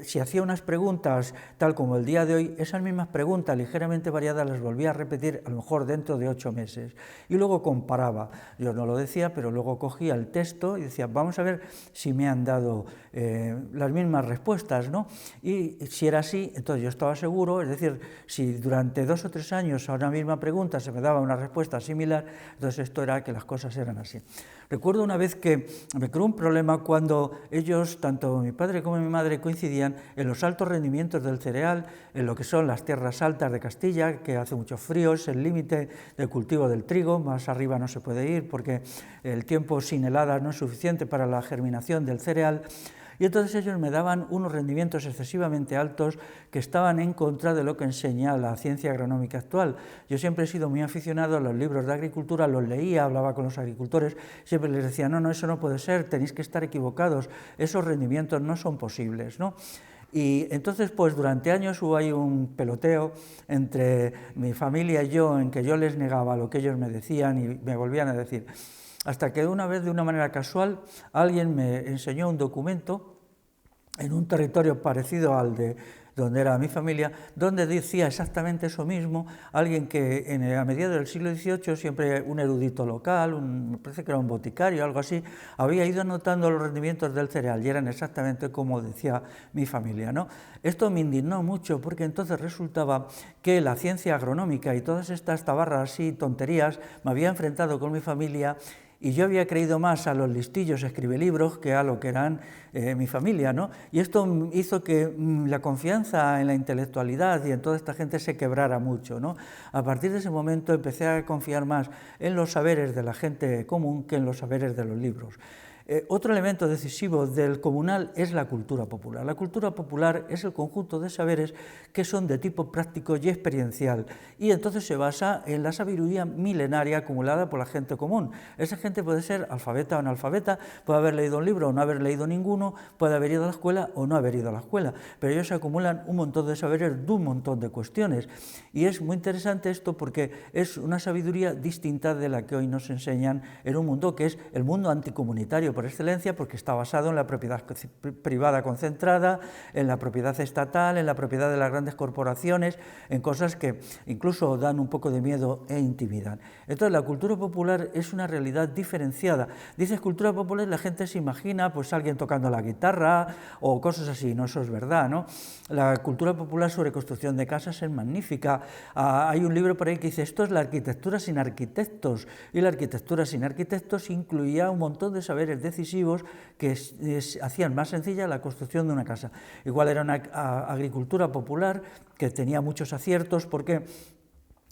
si hacía unas preguntas tal como el día de hoy, esas mismas preguntas ligeramente variadas las volvía a repetir a lo mejor dentro de 8 meses, y luego comparaba. Yo no lo decía, pero luego cogía el texto y decía, vamos a ver si me han dado las mismas respuestas, ¿no? Y si era así, entonces yo estaba seguro, es decir, si durante 2 o 3 años a una misma pregunta se me daba una respuesta similar, entonces esto era que las cosas eran así. Recuerdo una vez que me creó un problema cuando ellos, tanto mi padre como mi madre, coincidían en los altos rendimientos del cereal, en lo que son las tierras altas de Castilla, que hace mucho frío, es el límite del cultivo del trigo, más arriba no se puede ir porque el tiempo sin heladas no es suficiente para la germinación del cereal. Y entonces ellos me daban unos rendimientos excesivamente altos que estaban en contra de lo que enseña la ciencia agronómica actual. Yo siempre he sido muy aficionado a los libros de agricultura, los leía, hablaba con los agricultores, siempre les decía, no, eso no puede ser, tenéis que estar equivocados, esos rendimientos no son posibles, ¿no? Y entonces, pues durante años hubo ahí un peloteo entre mi familia y yo, en que yo les negaba lo que ellos me decían y me volvían a decir, hasta que una vez, de una manera casual, alguien me enseñó un documento en un territorio parecido al de donde era mi familia, donde decía exactamente eso mismo, alguien que a mediados del siglo XVIII, siempre un erudito local, me parece que era un boticario, algo así, había ido anotando los rendimientos del cereal y eran exactamente como decía mi familia, ¿no? Esto me indignó mucho porque entonces resultaba que la ciencia agronómica y todas estas tabarras y tonterías me había enfrentado con mi familia, y yo había creído más a los listillos escribelibros que a lo que eran mi familia, ¿no? Y esto hizo que la confianza en la intelectualidad y en toda esta gente se quebrara mucho, ¿no? A partir de ese momento empecé a confiar más en los saberes de la gente común que en los saberes de los libros. Otro elemento decisivo del comunal es la cultura popular. La cultura popular es el conjunto de saberes que son de tipo práctico y experiencial, y entonces se basa en la sabiduría milenaria acumulada por la gente común. Esa gente puede ser alfabeta o analfabeta, puede haber leído un libro o no haber leído ninguno, puede haber ido a la escuela o no haber ido a la escuela, pero ellos acumulan un montón de saberes de un montón de cuestiones, y es muy interesante esto porque es una sabiduría distinta de la que hoy nos enseñan en un mundo que es el mundo anticomunitario por excelencia, porque está basado en la propiedad privada concentrada, en la propiedad estatal, en la propiedad de las grandes corporaciones, en cosas que incluso dan un poco de miedo e intimidan. Entonces la cultura popular es una realidad diferenciada. Dices cultura popular y la gente se imagina pues alguien tocando la guitarra o cosas así, no, eso es verdad, ¿no? La cultura popular sobre construcción de casas es magnífica. Hay un libro por ahí que dice, esto es la arquitectura sin arquitectos, y la arquitectura sin arquitectos incluía un montón de saberes decisivos que hacían más sencilla la construcción de una casa. Igual era una agricultura popular que tenía muchos aciertos, porque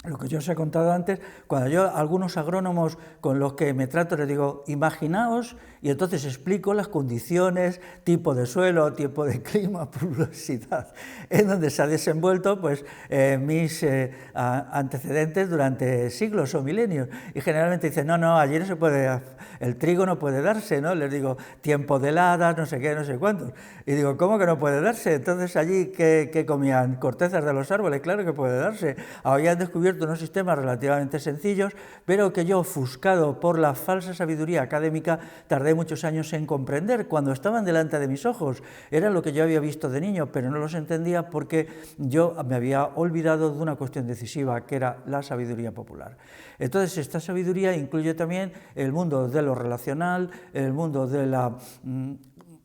lo que yo os he contado antes, cuando yo a algunos agrónomos con los que me trato les digo, imaginaos, y entonces explico las condiciones, tipo de suelo, tipo de clima, pluviosidad, en donde se ha desenvuelto pues, mis antecedentes durante siglos o milenios. Y generalmente dicen, no, allí no se puede, el trigo no puede darse, ¿no? Les digo, tiempo de heladas, no sé qué, no sé cuántos. Y digo, ¿cómo que no puede darse? Entonces allí, ¿qué comían? Cortezas de los árboles, claro que puede darse. Habían descubierto unos sistemas relativamente sencillos, pero que yo, ofuscado por la falsa sabiduría académica, tardé muchos años en comprender cuando estaban delante de mis ojos. Era lo que yo había visto de niño, pero no los entendía porque yo me había olvidado de una cuestión decisiva, que era la sabiduría popular. Entonces, esta sabiduría incluye también el mundo de lo relacional, el mundo de la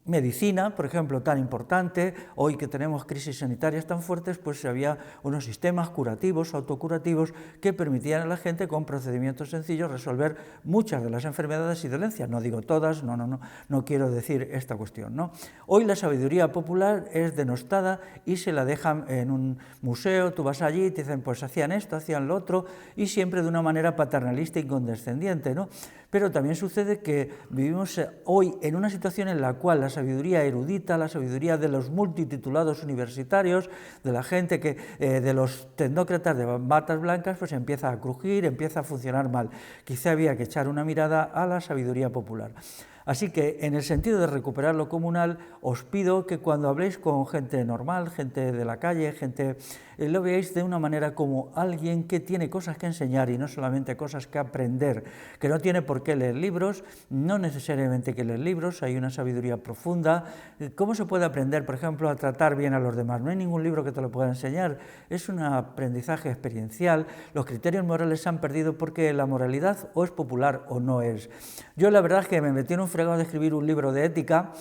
medicina, por ejemplo, tan importante. Hoy que tenemos crisis sanitarias tan fuertes, pues había unos sistemas curativos, autocurativos, que permitían a la gente con procedimientos sencillos resolver muchas de las enfermedades y dolencias. No digo todas, no quiero decir esta cuestión, ¿no? Hoy la sabiduría popular es denostada y se la dejan en un museo, tú vas allí y te dicen, pues hacían esto, hacían lo otro, y siempre de una manera paternalista y condescendiente, ¿no? Pero también sucede que vivimos hoy en una situación en la cual la sabiduría erudita, la sabiduría de los multititulados universitarios, de la gente que, de los tecnócratas de batas blancas, pues empieza a crujir, empieza a funcionar mal. Quizá había que echar una mirada a la sabiduría popular. Así que, en el sentido de recuperar lo comunal, os pido que cuando habléis con gente normal, gente de la calle, gente, lo veáis de una manera como alguien que tiene cosas que enseñar y no solamente cosas que aprender, que no tiene por qué leer libros, no necesariamente que leer libros, hay una sabiduría profunda. ¿Cómo se puede aprender, por ejemplo, a tratar bien a los demás? No hay ningún libro que te lo pueda enseñar, es un aprendizaje experiencial. Los criterios morales se han perdido porque la moralidad o es popular o no es. Yo la verdad es que me metí en un fregado de escribir un libro de ética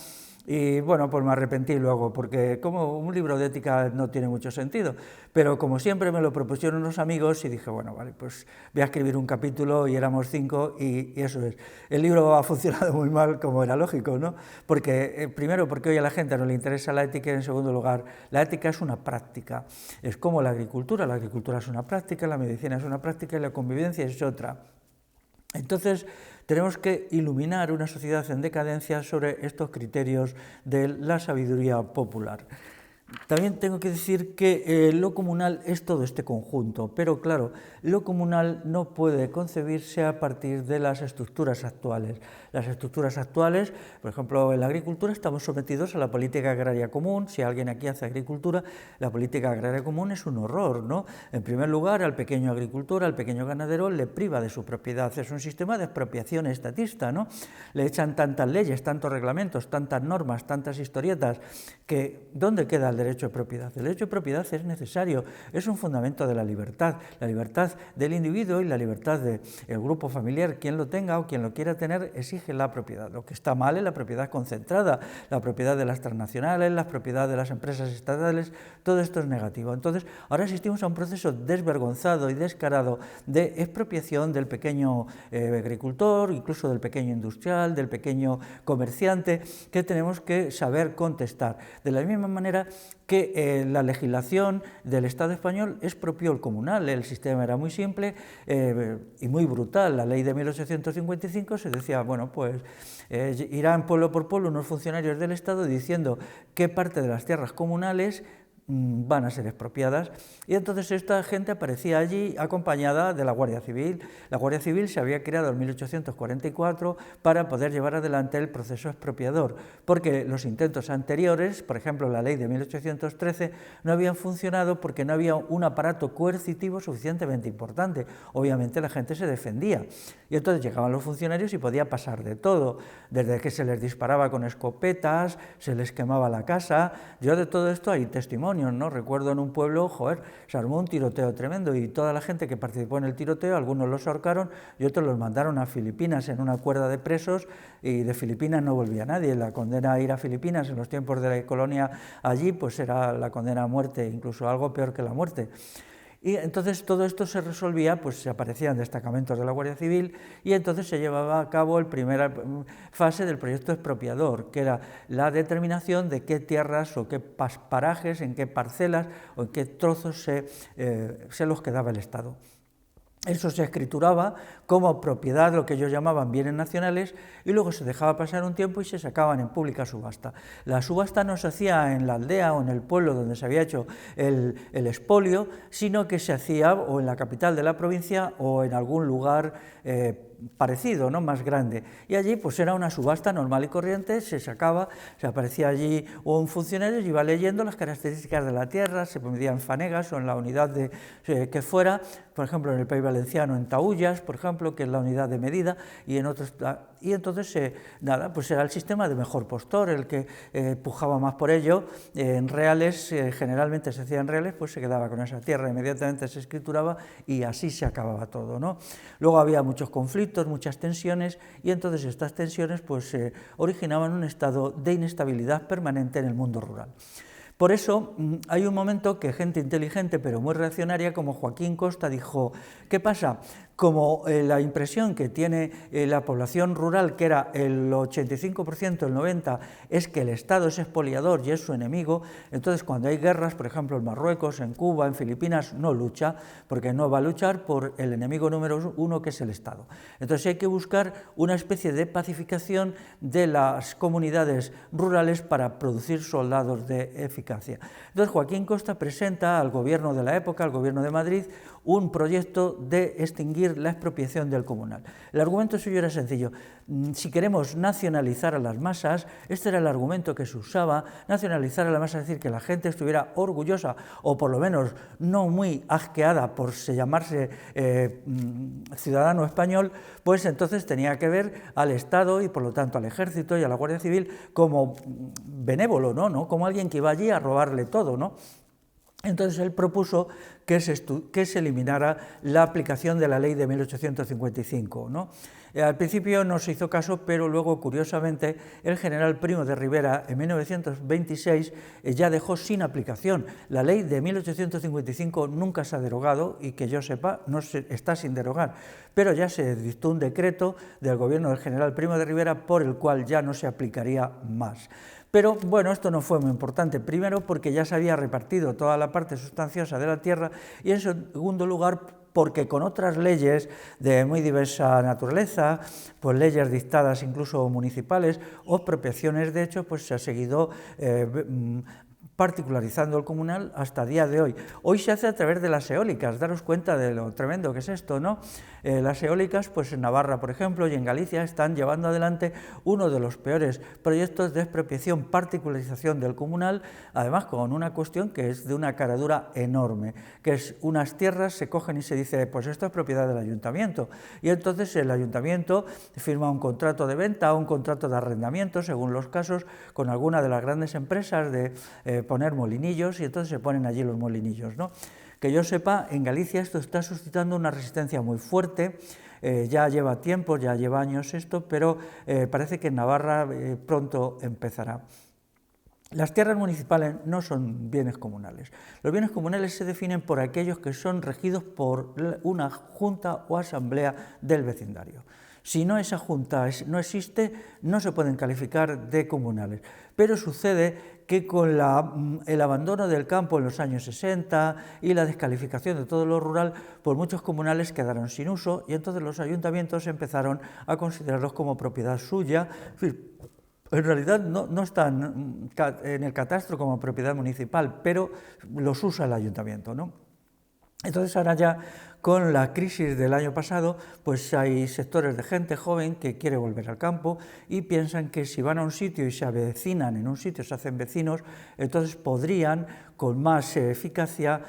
y bueno, pues me arrepentí luego, porque como un libro de ética no tiene mucho sentido, pero como siempre me lo propusieron unos amigos y dije, bueno, vale, pues voy a escribir un capítulo y éramos 5 y eso es. El libro ha funcionado muy mal, como era lógico, ¿no? Porque, primero, porque hoy a la gente no le interesa la ética, y en segundo lugar, la ética es una práctica, es como la agricultura es una práctica, la medicina es una práctica y la convivencia es otra. Entonces, tenemos que iluminar una sociedad en decadencia sobre estos criterios de la sabiduría popular. También tengo que decir que lo comunal es todo este conjunto, pero claro, lo comunal no puede concebirse a partir de las estructuras actuales. Las estructuras actuales, por ejemplo, en la agricultura estamos sometidos a la política agraria común. Si alguien aquí hace agricultura, la política agraria común es un horror, ¿no? En primer lugar, al pequeño agricultor, al pequeño ganadero, le priva de su propiedad. Es un sistema de expropiación estatista, ¿no? Le echan tantas leyes, tantos reglamentos, tantas normas, tantas historietas, que ¿dónde queda el derecho de propiedad? El derecho de propiedad es necesario, es un fundamento de la libertad del individuo y la libertad del grupo familiar. Quien lo tenga o quien lo quiera tener exige la propiedad. Lo que está mal es la propiedad concentrada, la propiedad de las transnacionales, la propiedad de las empresas estatales, todo esto es negativo. Entonces, ahora asistimos a un proceso desvergonzado y descarado de expropiación del pequeño agricultor, incluso del pequeño industrial, del pequeño comerciante, que tenemos que saber contestar. De la misma manera que la legislación del Estado español expropió el comunal. El sistema era muy simple y muy brutal. La ley de 1855 se decía, bueno, pues irán pueblo por pueblo unos funcionarios del Estado diciendo qué parte de las tierras comunales van a ser expropiadas, y entonces esta gente aparecía allí acompañada de la Guardia Civil. La Guardia Civil se había creado en 1844 para poder llevar adelante el proceso expropiador, porque los intentos anteriores, por ejemplo la ley de 1813, no habían funcionado porque no había un aparato coercitivo suficientemente importante. Obviamente la gente se defendía, y entonces llegaban los funcionarios y podía pasar de todo, desde que se les disparaba con escopetas, se les quemaba la casa. Yo de todo esto hay testimonios, ¿no? Recuerdo en un pueblo, se armó un tiroteo tremendo y toda la gente que participó en el tiroteo, algunos los ahorcaron y otros los mandaron a Filipinas en una cuerda de presos, y de Filipinas no volvía nadie. La condena a ir a Filipinas en los tiempos de la colonia allí, pues era la condena a muerte, incluso algo peor que la muerte. Y entonces todo esto se resolvía, pues se aparecían destacamentos de la Guardia Civil, y entonces se llevaba a cabo la primera fase del proyecto expropiador, que era la determinación de qué tierras o qué parajes, en qué parcelas o en qué trozos se los quedaba el Estado. Eso se escrituraba como propiedad, lo que ellos llamaban bienes nacionales, y luego se dejaba pasar un tiempo y se sacaban en pública subasta. La subasta no se hacía en la aldea o en el pueblo donde se había hecho el expolio, sino que se hacía o en la capital de la provincia o en algún lugar parecido, ¿no?, más grande, y allí pues era una subasta normal y corriente. Se sacaba, se aparecía allí un funcionario y iba leyendo las características de la tierra, se medía en fanegas o en la unidad que fuera, por ejemplo en el País Valenciano en taullas, por ejemplo, que es la unidad de medida, y en otros, y entonces nada, pues era el sistema de mejor postor el que pujaba más por ello. En reales, generalmente se hacía en reales, pues se quedaba con esa tierra, inmediatamente se escrituraba y así se acababa todo, ¿no? Luego había muchos conflictos, muchas tensiones, y entonces estas tensiones pues originaban un estado de inestabilidad permanente en el mundo rural. Por eso hay un momento que gente inteligente pero muy reaccionaria como Joaquín Costa dijo: ¿qué pasa? Como la impresión que tiene la población rural, que era el 85%, el 90%, es que el Estado es expoliador y es su enemigo, entonces cuando hay guerras, por ejemplo en Marruecos, en Cuba, en Filipinas, no lucha, porque no va a luchar por el enemigo número uno, que es el Estado. Entonces hay que buscar una especie de pacificación de las comunidades rurales para producir soldados de eficacia. Entonces Joaquín Costa presenta al gobierno de la época, al gobierno de Madrid, un proyecto de extinguir la expropiación del comunal. El argumento suyo era sencillo: si queremos nacionalizar a las masas, este era el argumento que se usaba, nacionalizar a la masa, es decir, que la gente estuviera orgullosa o por lo menos no muy asqueada por llamarse ciudadano español, pues entonces tenía que ver al Estado y por lo tanto al Ejército y a la Guardia Civil como benévolo, ¿no? Como alguien que iba allí a robarle todo, ¿no? Entonces él propuso que se eliminara la aplicación de la ley de 1855, ¿no? Al principio no se hizo caso, pero luego, curiosamente, el general Primo de Rivera, en 1926, ya dejó sin aplicación. La ley de 1855 nunca se ha derogado, y que yo sepa, está sin derogar, pero ya se dictó un decreto del gobierno del general Primo de Rivera por el cual ya no se aplicaría más. Pero bueno, esto no fue muy importante, primero porque ya se había repartido toda la parte sustanciosa de la tierra, y en segundo lugar porque con otras leyes de muy diversa naturaleza, pues leyes dictadas incluso municipales o expropiaciones de hecho, pues se ha seguido particularizando el comunal hasta el día de hoy. Hoy se hace a través de las eólicas. Daros cuenta de lo tremendo que es esto, ¿no? Las eólicas, pues en Navarra, por ejemplo, y en Galicia, están llevando adelante uno de los peores proyectos de expropiación, particularización del comunal, además con una cuestión que es de una caradura enorme, que es unas tierras se cogen y se dice, pues esto es propiedad del ayuntamiento, y entonces el ayuntamiento firma un contrato de venta o un contrato de arrendamiento, según los casos, con alguna de las grandes empresas de poner molinillos, y entonces se ponen allí los molinillos, ¿no? Que yo sepa, en Galicia esto está suscitando una resistencia muy fuerte, ya lleva tiempo, ya lleva años esto, pero parece que en Navarra pronto empezará. Las tierras municipales no son bienes comunales. Los bienes comunales se definen por aquellos que son regidos por una junta o asamblea del vecindario. Si no, esa junta no existe, no se pueden calificar de comunales. Pero sucede que con el abandono del campo en los años 60 y la descalificación de todo lo rural, pues muchos comunales quedaron sin uso y entonces los ayuntamientos empezaron a considerarlos como propiedad suya. En realidad no están en el catastro como propiedad municipal, pero los usa el ayuntamiento, ¿no? Entonces ahora ya con la crisis del año pasado, pues hay sectores de gente joven que quiere volver al campo y piensan que si van a un sitio y se avecinan en un sitio, se hacen vecinos, entonces podrían con más eficacia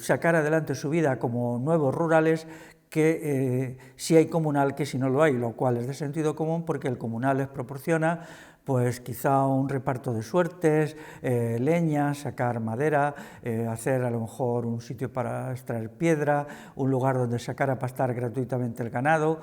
sacar adelante su vida como nuevos rurales, que si hay comunal que si no lo hay, lo cual es de sentido común porque el comunal les proporciona pues quizá un reparto de suertes, leña, sacar madera, hacer a lo mejor un sitio para extraer piedra, un lugar donde sacar a pastar gratuitamente el ganado,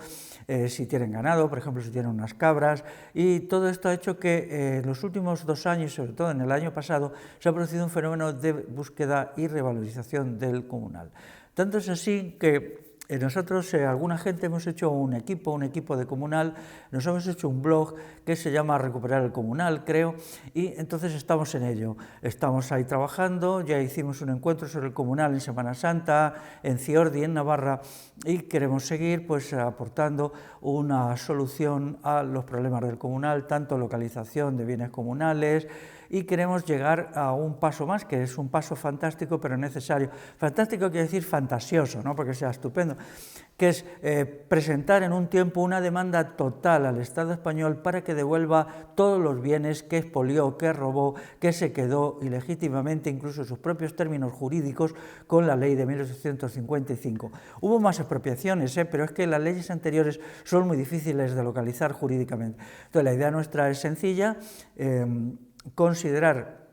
si tienen ganado, por ejemplo, si tienen unas cabras, y todo esto ha hecho que en los últimos 2 años, sobre todo en el año pasado, se ha producido un fenómeno de búsqueda y revalorización del comunal. Tanto es así que nosotros, alguna gente, hemos hecho un equipo de comunal, nos hemos hecho un blog que se llama Recuperar el Comunal, creo, y entonces estamos en ello. Estamos ahí trabajando, ya hicimos un encuentro sobre el comunal en Semana Santa, en Ciordi, en Navarra, y queremos seguir pues aportando una solución a los problemas del comunal, tanto localización de bienes comunales, y queremos llegar a un paso más, que es un paso fantástico pero necesario. Fantástico quiere decir fantasioso, no porque sea estupendo, que es presentar en un tiempo una demanda total al Estado español para que devuelva todos los bienes que expolió, que robó, que se quedó ilegítimamente, incluso sus propios términos jurídicos, con la ley de 1855. Hubo más expropiaciones, pero es que las leyes anteriores son muy difíciles de localizar jurídicamente. Entonces la idea nuestra es sencilla, considerar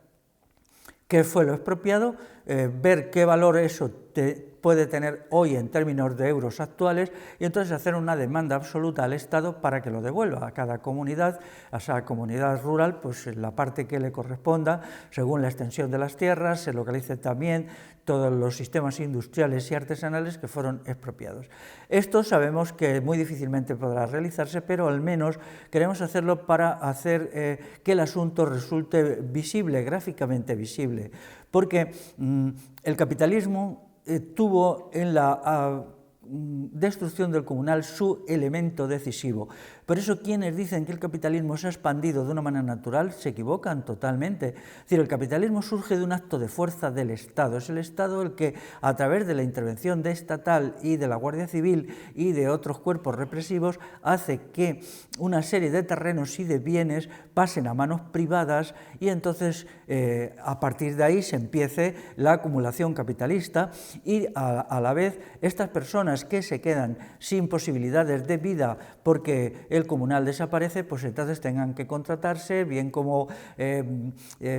qué fue lo expropiado, ver qué valor eso puede tener hoy en términos de euros actuales y entonces hacer una demanda absoluta al Estado para que lo devuelva a cada comunidad, a esa comunidad rural, pues la parte que le corresponda, según la extensión de las tierras, se localice también todos los sistemas industriales y artesanales que fueron expropiados. Esto sabemos que muy difícilmente podrá realizarse, pero al menos queremos hacerlo para hacer que el asunto resulte visible, gráficamente visible, porque el capitalismo tuvo en la destrucción del comunal su elemento decisivo. Por eso quienes dicen que el capitalismo se ha expandido de una manera natural se equivocan totalmente. Es decir, el capitalismo surge de un acto de fuerza del Estado. Es el Estado el que, a través de la intervención estatal y de la Guardia Civil y de otros cuerpos represivos, hace que una serie de terrenos y de bienes pasen a manos privadas y entonces a partir de ahí se empiece la acumulación capitalista y a la vez estas personas que se quedan sin posibilidades de vida porque el comunal desaparece, pues entonces tengan que contratarse bien como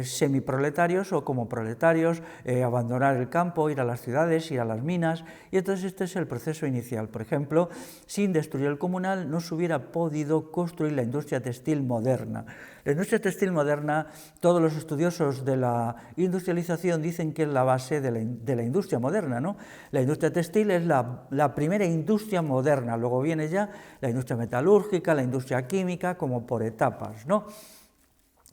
semiproletarios o como proletarios, abandonar el campo, ir a las ciudades, ir a las minas, y entonces este es el proceso inicial. Por ejemplo, sin destruir el comunal no se hubiera podido construir la industria textil moderna. La industria textil moderna, todos los estudiosos de la industrialización dicen que es la base de la industria moderna, ¿no? La industria textil es la primera industria moderna, luego viene ya la industria metalúrgica, la industria química, como por etapas, ¿no?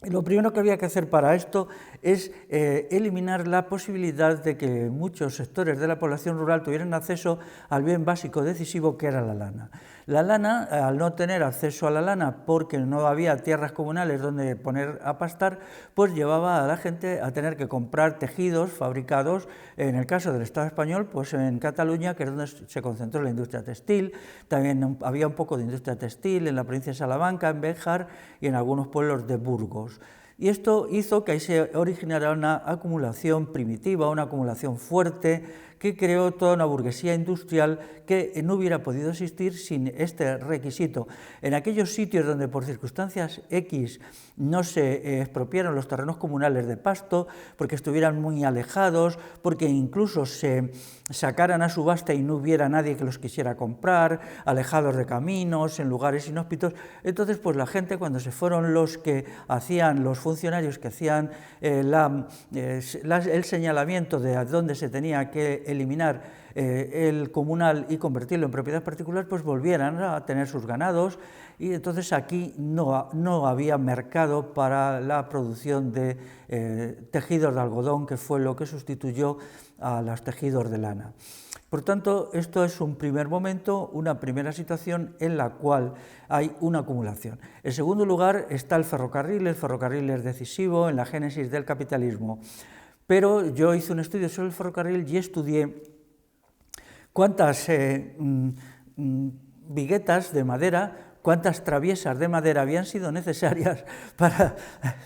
Y lo primero que había que hacer para esto es eliminar la posibilidad de que muchos sectores de la población rural tuvieran acceso al bien básico decisivo que era la lana. La lana, al no tener acceso a la lana porque no había tierras comunales donde poner a pastar, pues llevaba a la gente a tener que comprar tejidos fabricados, en el caso del Estado español, pues en Cataluña, que es donde se concentró la industria textil. También había un poco de industria textil en la provincia de Salamanca, en Béjar y en algunos pueblos de Burgos. Y esto hizo que ahí se originara una acumulación primitiva, una acumulación fuerte, que creó toda una burguesía industrial que no hubiera podido existir sin este requisito. En aquellos sitios donde por circunstancias X no se expropiaron los terrenos comunales de pasto, porque estuvieran muy alejados, porque incluso se sacaran a subasta y no hubiera nadie que los quisiera comprar, alejados de caminos, en lugares inhóspitos, entonces pues la gente, cuando se fueron los que hacían, los funcionarios que hacían el señalamiento de a dónde se tenía que eliminar el comunal y convertirlo en propiedad particular, pues volvieran a tener sus ganados, y entonces aquí no había mercado para la producción de tejidos de algodón, que fue lo que sustituyó a los tejidos de lana. Por tanto, esto es un primer momento, una primera situación en la cual hay una acumulación. En segundo lugar está el ferrocarril es decisivo en la génesis del capitalismo, pero yo hice un estudio sobre el ferrocarril y estudié cuántas viguetas de madera, cuántas traviesas de madera habían sido necesarias para...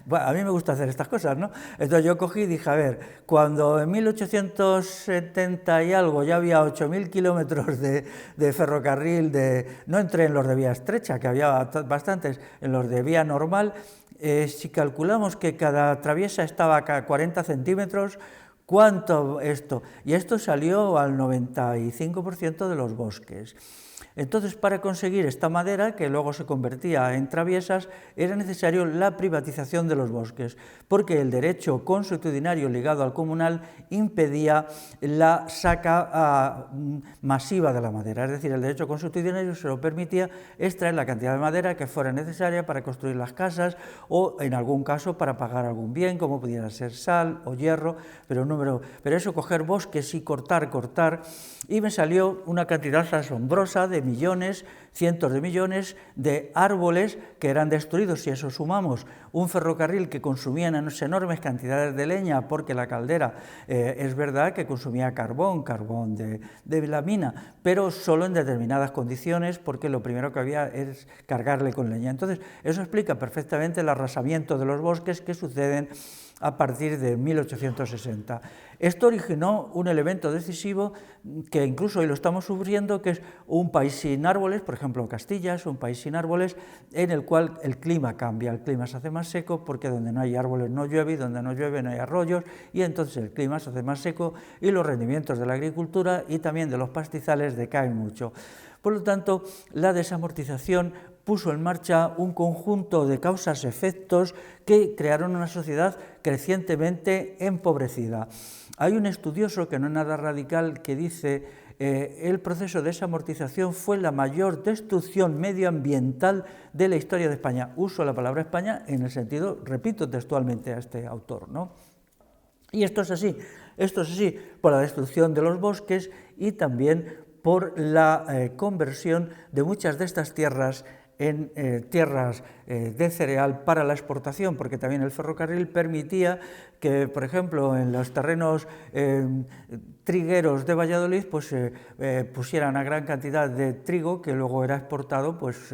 Bueno, a mí me gusta hacer estas cosas, ¿no? Entonces yo cogí y dije, a ver, cuando en 1870 y algo ya había 8.000 kilómetros de ferrocarril, no entré en los de vía estrecha, que había bastantes, en los de vía normal, si calculamos que cada traviesa estaba a 40 centímetros, ¿cuánto esto? Y esto salió al 95% de los bosques. Entonces, para conseguir esta madera, que luego se convertía en traviesas, era necesario la privatización de los bosques, porque el derecho consuetudinario ligado al comunal impedía la saca masiva de la madera, es decir, el derecho consuetudinario se lo permitía extraer la cantidad de madera que fuera necesaria para construir las casas o, en algún caso, para pagar algún bien, como pudiera ser sal o hierro, pero eso, coger bosques y cortar, y me salió una cantidad asombrosa de millones, cientos de millones de árboles que eran destruidos. Si eso sumamos un ferrocarril que consumía enormes cantidades de leña, porque la caldera es verdad que consumía carbón de la mina, pero solo en determinadas condiciones, porque lo primero que había es cargarle con leña. Entonces, eso explica perfectamente el arrasamiento de los bosques que suceden a partir de 1860. Esto originó un elemento decisivo que incluso hoy lo estamos sufriendo, que es un país sin árboles. Por ejemplo, Castilla es un país sin árboles en el cual el clima cambia, el clima se hace más seco porque donde no hay árboles no llueve y donde no llueve no hay arroyos, y entonces el clima se hace más seco y los rendimientos de la agricultura y también de los pastizales decaen mucho. Por lo tanto, la desamortización puso en marcha un conjunto de causas-efectos que crearon una sociedad crecientemente empobrecida. Hay un estudioso, que no es nada radical, que dice el proceso de desamortización fue la mayor destrucción medioambiental de la historia de España. Uso la palabra España en el sentido, repito textualmente a este autor, ¿no? Y esto es así por la destrucción de los bosques y también por la conversión de muchas de estas tierras en tierras de cereal para la exportación, porque también el ferrocarril permitía que, por ejemplo, en los terrenos trigueros de Valladolid, pues pusieran una gran cantidad de trigo que luego era exportado, pues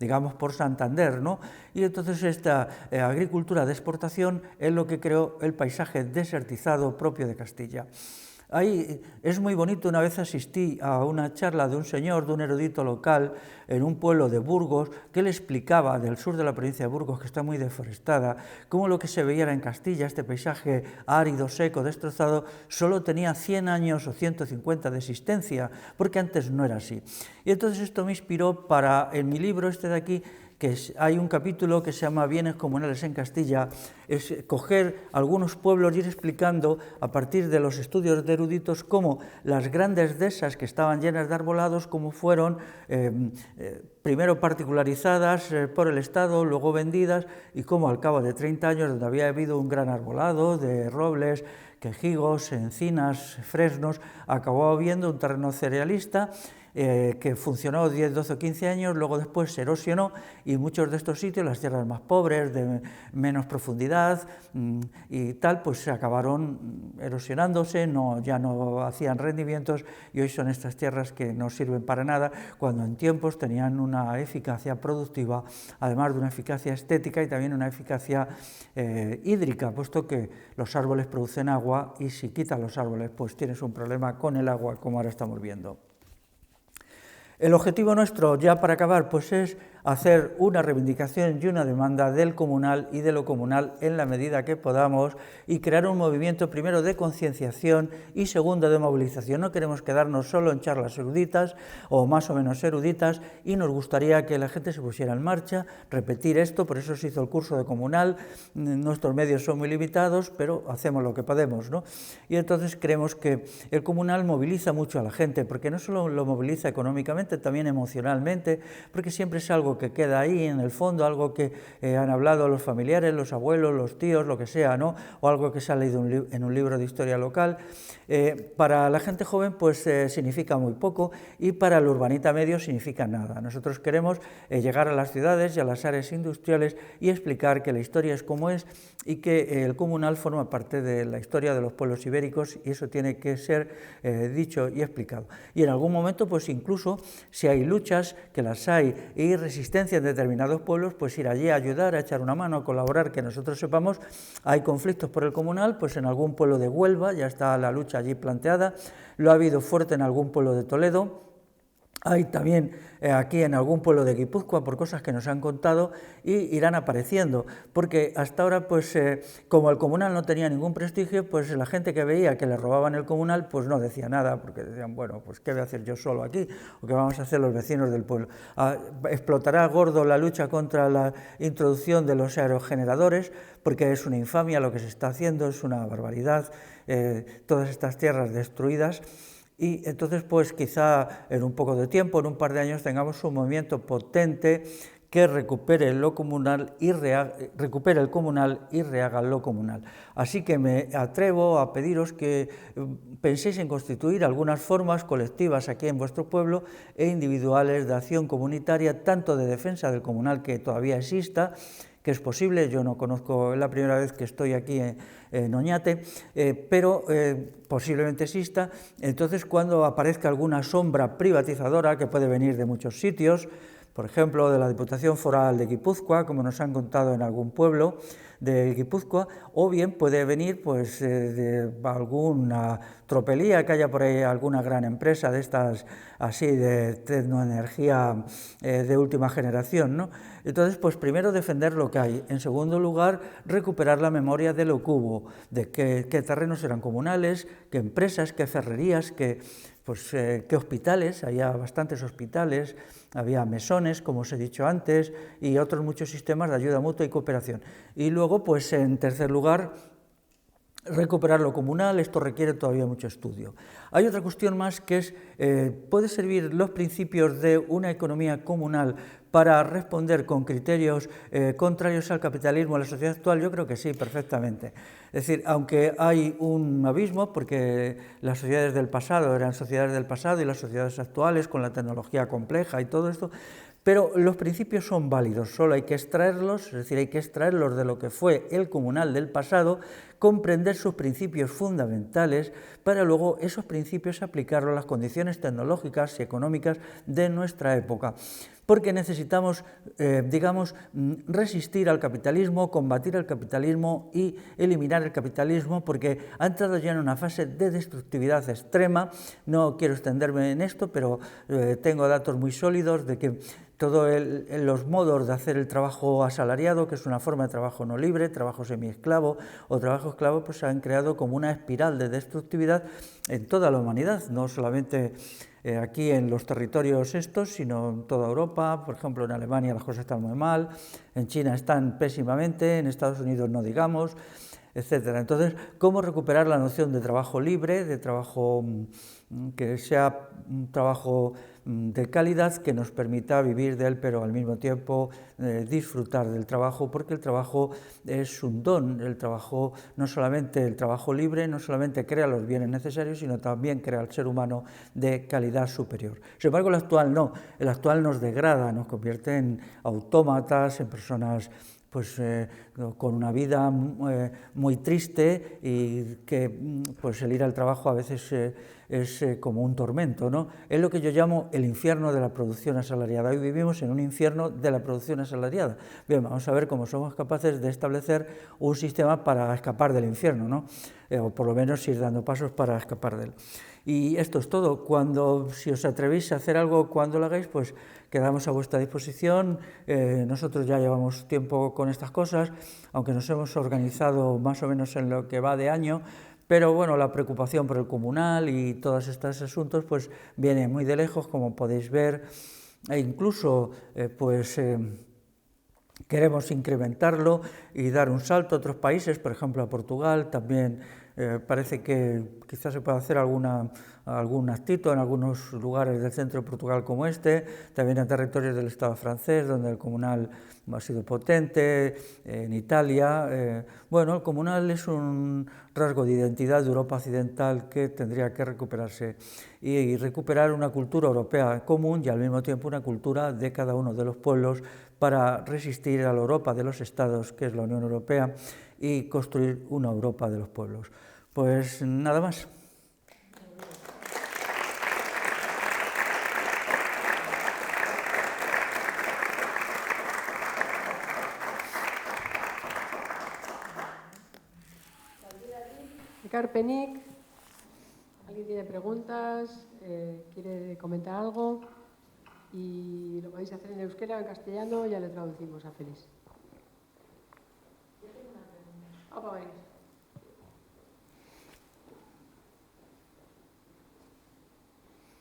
digamos, por Santander, ¿no? Y entonces esta agricultura de exportación es lo que creó el paisaje desertizado propio de Castilla. Ahí es muy bonito. Una vez asistí a una charla de un señor, de un erudito local, en un pueblo de Burgos, que le explicaba, del sur de la provincia de Burgos, que está muy deforestada, cómo lo que se veía en Castilla, este paisaje árido, seco, destrozado, solo tenía 100 años o 150 de existencia, porque antes no era así. Y entonces esto me inspiró para, en mi libro este de aquí, que hay un capítulo que se llama Bienes comunales en Castilla, es coger algunos pueblos y ir explicando a partir de los estudios de eruditos cómo las grandes dehesas que estaban llenas de arbolados, cómo fueron primero particularizadas por el Estado, luego vendidas, y cómo al cabo de 30 años, donde había habido un gran arbolado de robles, quejigos, encinas, fresnos, acabó habiendo un terreno cerealista, que funcionó 10, 12 o 15 años, luego después se erosionó y muchos de estos sitios, las tierras más pobres, de menos profundidad y tal, pues se acabaron erosionándose, ya no hacían rendimientos y hoy son estas tierras que no sirven para nada, cuando en tiempos tenían una eficacia productiva, además de una eficacia estética y también una eficacia hídrica, puesto que los árboles producen agua y si quitas los árboles pues tienes un problema con el agua, como ahora estamos viendo. El objetivo nuestro, ya para acabar, pues es hacer una reivindicación y una demanda del comunal y de lo comunal en la medida que podamos y crear un movimiento primero de concienciación y segundo de movilización. No queremos quedarnos solo en charlas eruditas o más o menos eruditas y nos gustaría que la gente se pusiera en marcha, repetir esto, por eso se hizo el curso de comunal, nuestros medios son muy limitados, pero hacemos lo que podemos, ¿no? Y entonces creemos que el comunal moviliza mucho a la gente, porque no solo lo moviliza económicamente, también emocionalmente, porque siempre es algo que queda ahí en el fondo, algo que han hablado los familiares, los abuelos, los tíos, lo que sea, ¿no? O algo que se ha leído en un libro de historia local. Para la gente joven pues significa muy poco y para el urbanita medio significa nada. Nosotros queremos llegar a las ciudades y a las áreas industriales y explicar que la historia es como es y que el comunal forma parte de la historia de los pueblos ibéricos y eso tiene que ser dicho y explicado. Y en algún momento pues incluso si hay luchas, que las hay, y resistencia en determinados pueblos, pues ir allí a ayudar, a echar una mano, a colaborar, que nosotros sepamos. Hay conflictos por el comunal, pues en algún pueblo de Huelva ya está la lucha allí planteada, lo ha habido fuerte en algún pueblo de Toledo, hay también aquí en algún pueblo de Guipúzcoa por cosas que nos han contado y irán apareciendo, porque hasta ahora pues como el comunal no tenía ningún prestigio, pues la gente que veía que le robaban el comunal pues no decía nada, porque decían, bueno, pues qué voy a hacer yo solo aquí, o qué vamos a hacer los vecinos del pueblo. Explotará gordo la lucha contra la introducción de los aerogeneradores, porque es una infamia lo que se está haciendo, es una barbaridad, todas estas tierras destruidas. Y entonces, pues quizá en un poco de tiempo, en un par de años, tengamos un movimiento potente que recupere lo comunal y recupere el comunal y rehaga lo comunal. Así que me atrevo a pediros que penséis en constituir algunas formas colectivas aquí en vuestro pueblo e individuales de acción comunitaria, tanto de defensa del comunal que todavía exista, que es posible, yo no conozco, es la primera vez que estoy aquí en Oñate, pero posiblemente exista. Entonces, cuando aparezca alguna sombra privatizadora, que puede venir de muchos sitios, por ejemplo, de la Diputación Foral de Guipúzcoa, como nos han contado en algún pueblo de Guipúzcoa, o bien puede venir pues, de alguna tropelía, que haya por ahí alguna gran empresa de estas así de tecnoenergía de última generación, ¿no? Entonces, pues primero defender lo que hay, en segundo lugar recuperar la memoria de lo que hubo, de qué terrenos eran comunales, qué empresas, qué ferrerías, qué hospitales, había bastantes hospitales, había mesones, como os he dicho antes, y otros muchos sistemas de ayuda mutua y cooperación. Y luego, pues en tercer lugar, recuperar lo comunal. Esto requiere todavía mucho estudio. Hay otra cuestión más que es, ¿puede servir los principios de una economía comunal para responder con criterios contrarios al capitalismo, a la sociedad actual? Yo creo que sí, perfectamente. Es decir, aunque hay un abismo, porque las sociedades del pasado eran sociedades del pasado y las sociedades actuales con la tecnología compleja y todo esto, pero los principios son válidos, solo hay que extraerlos, es decir, hay que extraerlos de lo que fue el comunal del pasado, comprender sus principios fundamentales para luego esos principios aplicarlos a las condiciones tecnológicas y económicas de nuestra época. Porque necesitamos, resistir al capitalismo, combatir el capitalismo y eliminar el capitalismo, porque ha entrado ya en una fase de destructividad extrema. No quiero extenderme en esto, pero tengo datos muy sólidos de que todos los modos de hacer el trabajo asalariado, que es una forma de trabajo no libre, trabajo semiesclavo o trabajo esclavo, pues se han creado como una espiral de destructividad en toda la humanidad, no solamente aquí en los territorios estos, sino en toda Europa. Por ejemplo, en Alemania las cosas están muy mal, en China están pésimamente, en Estados Unidos no digamos, etcétera. Entonces, ¿cómo recuperar la noción de trabajo libre, de trabajo que sea un trabajo de calidad que nos permita vivir de él, pero al mismo tiempo disfrutar del trabajo, porque el trabajo es un don. El trabajo, no solamente el trabajo libre, no solamente crea los bienes necesarios, sino también crea al ser humano de calidad superior. Sin embargo, el actual no. El actual nos degrada, nos convierte en autómatas, en personas pues con una vida muy triste, y que pues el ir al trabajo a veces es como un tormento, ¿no? Es lo que yo llamo el infierno de la producción asalariada. Hoy vivimos en un infierno de la producción asalariada. Bien, vamos a ver cómo somos capaces de establecer un sistema para escapar del infierno, ¿no? O por lo menos ir dando pasos para escapar de él. Y esto es todo. Si os atrevéis a hacer algo cuando lo hagáis, pues quedamos a vuestra disposición. Nosotros ya llevamos tiempo con estas cosas, aunque nos hemos organizado más o menos en lo que va de año, pero bueno, la preocupación por el comunal y todos estos asuntos pues viene muy de lejos, como podéis ver, e incluso queremos incrementarlo y dar un salto a otros países, por ejemplo a Portugal. También parece que quizás se pueda hacer algún actito en algunos lugares del centro de Portugal como este, también en territorios del Estado francés, donde el comunal ha sido potente, en Italia. Bueno, el comunal es un rasgo de identidad de Europa occidental que tendría que recuperarse y recuperar una cultura europea común y al mismo tiempo una cultura de cada uno de los pueblos para resistir a la Europa de los Estados, que es la Unión Europea, y construir una Europa de los pueblos. Pues nada más. Carpenic, ¿alguien tiene preguntas? ¿Quiere comentar algo? Y lo podéis hacer en euskera o en castellano, ya le traducimos a Félix.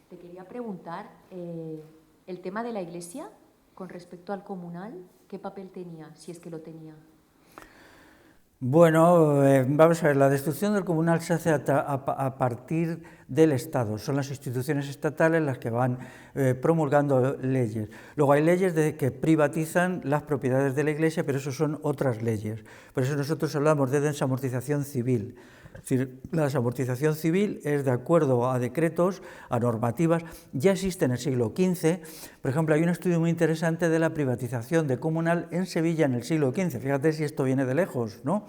Te quería preguntar, el tema de la Iglesia con respecto al comunal, ¿qué papel tenía, si es que lo tenía? Bueno, vamos a ver, la destrucción del comunal se hace a partir del Estado. Son las instituciones estatales las que van promulgando leyes. Luego hay leyes que privatizan las propiedades de la Iglesia, pero eso son otras leyes. Por eso nosotros hablamos de desamortización civil. Es decir, la desamortización civil es de acuerdo a decretos, a normativas. Ya existe en el siglo XV. Por ejemplo, hay un estudio muy interesante de la privatización de comunal en Sevilla en el siglo XV. Fíjate si esto viene de lejos, ¿no?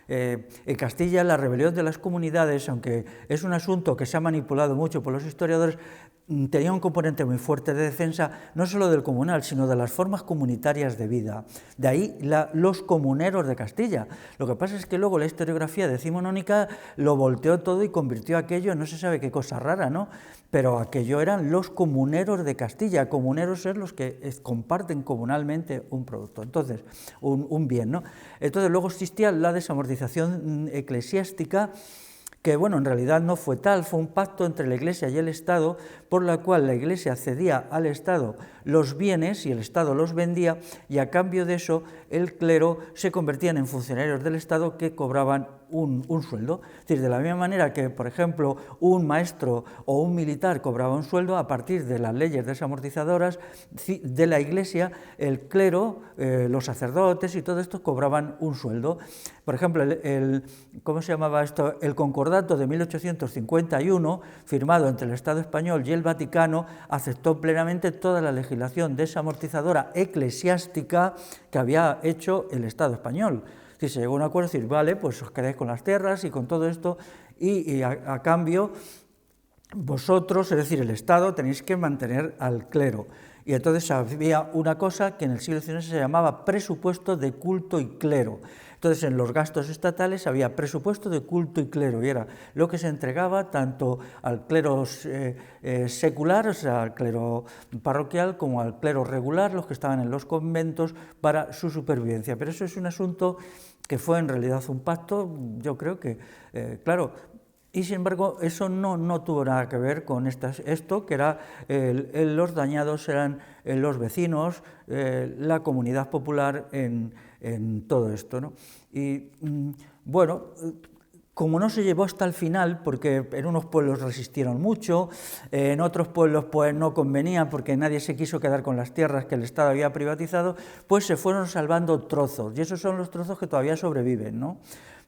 En Castilla, la rebelión de las comunidades, aunque es un asunto que se ha manipulado mucho por los historiadores, tenía un componente muy fuerte de defensa, no solo del comunal, sino de las formas comunitarias de vida. De ahí los comuneros de Castilla. Lo que pasa es que luego la historiografía decimonónica lo volteó todo y convirtió aquello en no se sabe qué cosa rara, ¿no? Pero aquello eran los comuneros de Castilla. Comuneros son los que comparten comunalmente un producto, entonces, un bien, ¿no? Entonces luego existía la desamortización eclesiástica, que bueno, en realidad no fue tal, fue un pacto entre la Iglesia y el Estado, por la cual la Iglesia cedía al Estado los bienes y el Estado los vendía, y a cambio de eso el clero se convertían en funcionarios del Estado que cobraban un sueldo. Es decir, de la misma manera que, por ejemplo, un maestro o un militar cobraba un sueldo, a partir de las leyes desamortizadoras de la Iglesia, el clero, los sacerdotes y todo esto cobraban un sueldo. Por ejemplo, ¿cómo se llamaba esto? El Concordato de 1851, firmado entre el Estado español y el Vaticano, aceptó plenamente toda la legislación desamortizadora eclesiástica que había hecho el Estado español. Si se llegó a un acuerdo, decir, vale, pues os quedáis con las tierras y con todo esto, y a cambio vosotros, es decir, el Estado, tenéis que mantener al clero. Y entonces había una cosa que en el siglo XIX se llamaba presupuesto de culto y clero. Entonces, en los gastos estatales había presupuesto de culto y clero, y era lo que se entregaba tanto al clero secular, o sea, al clero parroquial, como al clero regular, los que estaban en los conventos, para su supervivencia. Pero eso es un asunto que fue en realidad un pacto, yo creo que, claro. Y sin embargo, eso no tuvo nada que ver con esto, que era los dañados eran los vecinos, la comunidad popular en todo esto, ¿no? Y bueno, como no se llevó hasta el final, porque en unos pueblos resistieron mucho, en otros pueblos pues no convenía porque nadie se quiso quedar con las tierras que el Estado había privatizado, pues se fueron salvando trozos, y esos son los trozos que todavía sobreviven, ¿no?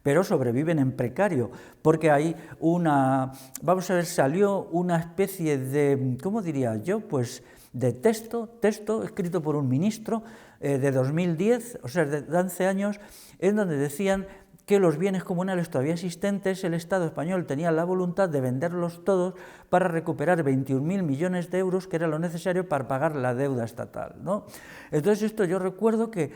Pero sobreviven en precario, porque hay vamos a ver, salió una especie de, ¿cómo diría yo?, pues de texto escrito por un ministro de 2010, o sea, de 11 años, en donde decían que los bienes comunales todavía existentes, el Estado español tenía la voluntad de venderlos todos para recuperar 21.000 millones de euros, que era lo necesario para pagar la deuda estatal, ¿no? Entonces esto yo recuerdo que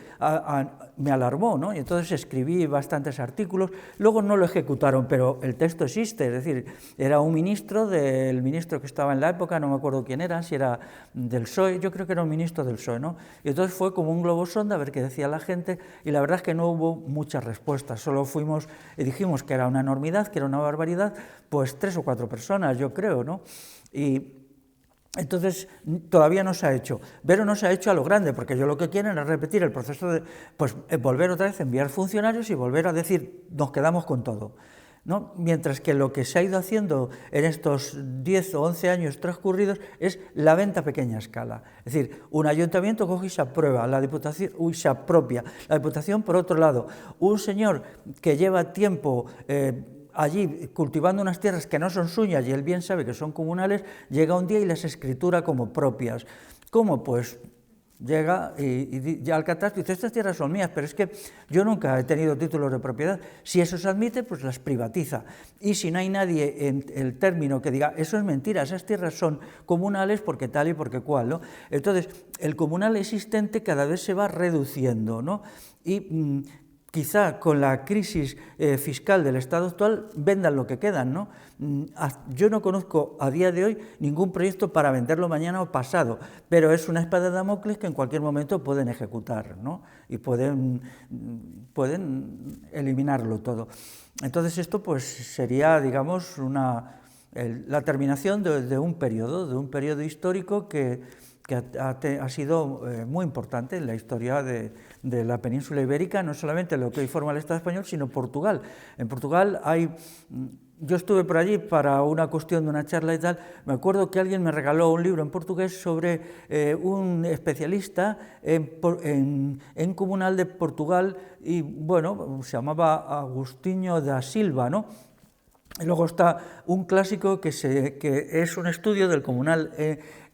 me alarmó, ¿no? Y entonces escribí bastantes artículos, luego no lo ejecutaron, pero el texto existe, es decir, era un ministro, del ministro que estaba en la época, no me acuerdo quién era, si era del PSOE, yo creo que era un ministro del PSOE, ¿no? Y entonces fue como un globo sonda a ver qué decía la gente, y la verdad es que no hubo muchas respuestas, solo fuimos y dijimos que era una enormidad, que era una barbaridad, pues 3 o 4 personas, yo creo, ¿no? Y entonces todavía no se ha hecho, pero no se ha hecho a lo grande, porque yo lo que quieren es repetir el proceso de, pues volver otra vez a enviar funcionarios y volver a decir, nos quedamos con todo, ¿no? Mientras que lo que se ha ido haciendo en estos 10 o 11 años transcurridos es la venta a pequeña escala. Es decir, un ayuntamiento coge y se aprueba, la Diputación se apropia, la Diputación por otro lado, un señor que lleva tiempo allí cultivando unas tierras que no son suyas y él bien sabe que son comunales, llega un día y las escritura como propias. ¿Cómo? Pues llega y al catastro y dice, estas tierras son mías, pero es que yo nunca he tenido títulos de propiedad. Si eso se admite, pues las privatiza. Y si no hay nadie en el término que diga, eso es mentira, esas tierras son comunales porque tal y porque cual, ¿no? Entonces, el comunal existente cada vez se va reduciendo, ¿no? Y quizá con la crisis fiscal del Estado actual vendan lo que quedan, ¿no? Yo no conozco a día de hoy ningún proyecto para venderlo mañana o pasado, pero es una espada de Damocles que en cualquier momento pueden ejecutar, ¿no? Y pueden eliminarlo todo. Entonces esto pues sería, digamos, la terminación de un periodo histórico que ha sido muy importante en la historia de la península ibérica, no solamente lo que hoy forma el Estado español, sino Portugal. En Portugal yo estuve por allí para una cuestión de una charla y tal, me acuerdo que alguien me regaló un libro en portugués sobre un especialista en comunal de Portugal, y bueno, se llamaba Agostinho da Silva, ¿no? Y luego está un clásico que es un estudio del comunal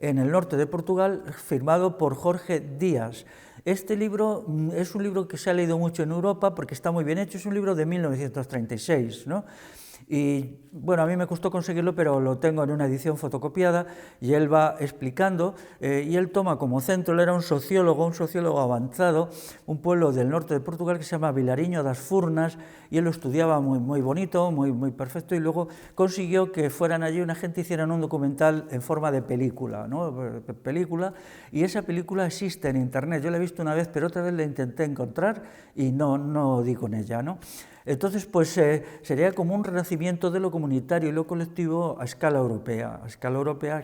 en el norte de Portugal, firmado por Jorge Díaz. Este libro es un libro que se ha leído mucho en Europa porque está muy bien hecho, es un libro de 1936, ¿no? Y bueno, a mí me costó conseguirlo, pero lo tengo en una edición fotocopiada y él va explicando, y él toma como centro, él era un sociólogo avanzado, un pueblo del norte de Portugal que se llama Vilariño das Furnas, y él lo estudiaba muy bonito, muy perfecto, y luego consiguió que fueran allí una gente, hicieran un documental en forma de película, ¿no? Y esa película existe en internet, yo la he visto una vez, pero otra vez la intenté encontrar y no di con ella, ¿no? Entonces, pues sería como un renacimiento de lo comunitario y lo colectivo a escala europea,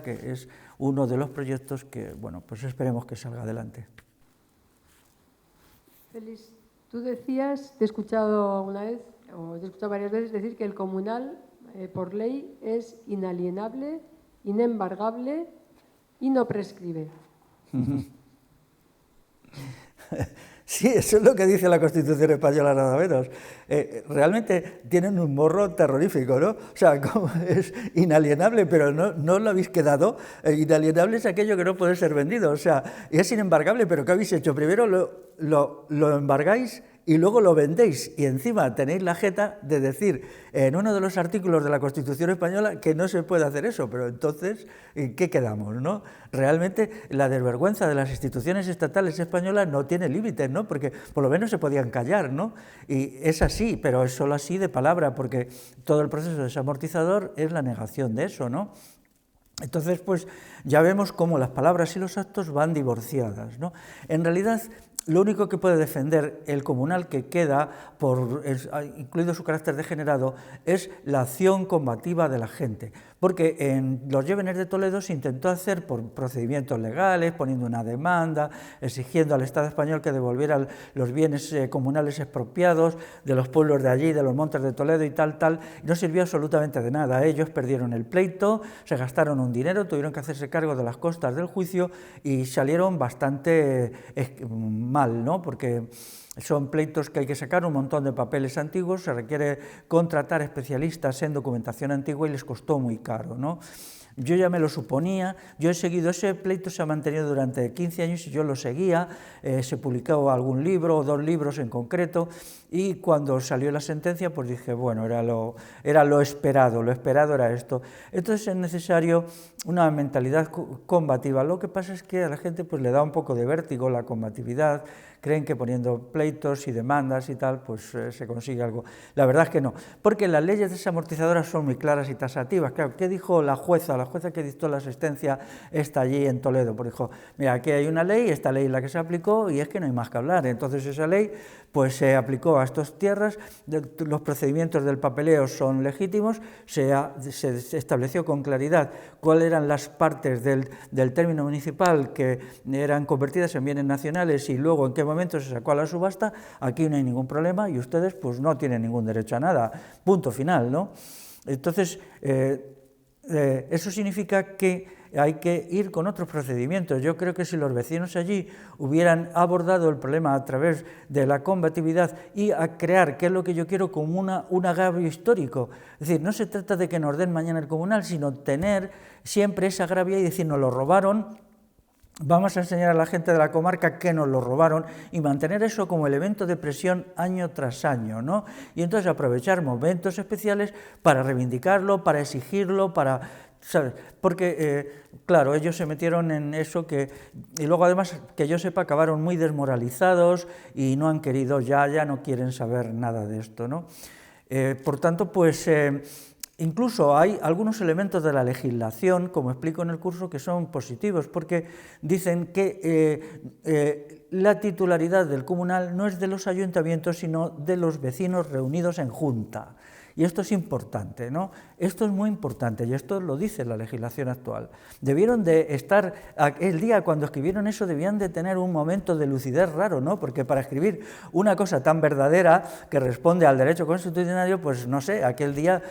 que es uno de los proyectos que, bueno, pues esperemos que salga adelante. Félix, tú decías, te he escuchado alguna vez, o te he escuchado varias veces decir que el comunal, por ley, es inalienable, inembargable y no prescribe. Sí, eso es lo que dice la Constitución española, nada menos. Realmente tienen un morro terrorífico, ¿no? O sea, como es inalienable, pero no lo habéis quedado. Inalienable es aquello que no puede ser vendido, o sea, y es inembargable, pero ¿qué habéis hecho? Primero lo embargáis y luego lo vendéis, y encima tenéis la jeta de decir en uno de los artículos de la Constitución española que no se puede hacer eso, pero entonces, ¿en qué quedamos, no? Realmente la desvergüenza de las instituciones estatales españolas no tiene límites, ¿no? Porque por lo menos se podían callar, ¿no? Y es así, pero es solo así de palabra, porque todo el proceso desamortizador es la negación de eso, ¿no? Entonces, pues ya vemos cómo las palabras y los actos van divorciadas, ¿no? En realidad, lo único que puede defender el comunal que queda, incluido su carácter degenerado, es la acción combativa de la gente. porque en los Llévenes de Toledo se intentó hacer por procedimientos legales, poniendo una demanda, exigiendo al Estado español que devolviera los bienes comunales expropiados de los pueblos de allí, de los montes de Toledo y tal, y no sirvió absolutamente de nada. Ellos perdieron el pleito, se gastaron un dinero, tuvieron que hacerse cargo de las costas del juicio y salieron bastante mal, ¿no? Porque son pleitos que hay que sacar un montón de papeles antiguos, se requiere contratar especialistas en documentación antigua y les costó muy caro, ¿no? Yo ya me lo suponía, yo he seguido, ese pleito se ha mantenido durante 15 años y yo lo seguía, se publicó algún libro o 2 libros en concreto, y cuando salió la sentencia pues dije, bueno, era lo esperado era esto. Entonces es necesario una mentalidad combativa. Lo que pasa es que a la gente pues le da un poco de vértigo la combatividad, creen que poniendo pleitos y demandas y tal, pues se consigue algo. La verdad es que no, porque las leyes desamortizadoras son muy claras y taxativas. Claro, ¿qué dijo la jueza? La jueza que dictó la sentencia está allí en Toledo, pues dijo, mira, aquí hay una ley, esta ley es la que se aplicó y es que no hay más que hablar. Entonces esa ley pues se aplicó a estas tierras, los procedimientos del papeleo son legítimos, se estableció con claridad cuáles eran las partes del término municipal que eran convertidas en bienes nacionales y luego en qué momento se sacó a la subasta. Aquí no hay ningún problema y ustedes pues no tienen ningún derecho a nada, punto final, ¿no? Entonces, eso significa que hay que ir con otros procedimientos. Yo creo que si los vecinos allí hubieran abordado el problema a través de la combatividad y a crear, que es lo que yo quiero, como un agravio histórico, es decir, no se trata de que nos den mañana el comunal, sino tener siempre esa agravia y decir, nos lo robaron, vamos a enseñar a la gente de la comarca que nos lo robaron y mantener eso como elemento de presión año tras año, ¿no? Y entonces aprovechar momentos especiales para reivindicarlo, para exigirlo, para... ¿sabes? Porque, claro, ellos se metieron en eso y luego además, que yo sepa, acabaron muy desmoralizados y no han querido, ya no quieren saber nada de esto, ¿no? Por tanto, pues... incluso hay algunos elementos de la legislación, como explico en el curso, que son positivos, porque dicen que la titularidad del comunal no es de los ayuntamientos, sino de los vecinos reunidos en junta. Y esto es importante, ¿no? Esto es muy importante y esto lo dice la legislación actual. Debieron de estar, el día cuando escribieron eso, debían de tener un momento de lucidez raro, ¿no? Porque para escribir una cosa tan verdadera que responde al derecho constitucional, pues no sé, aquel día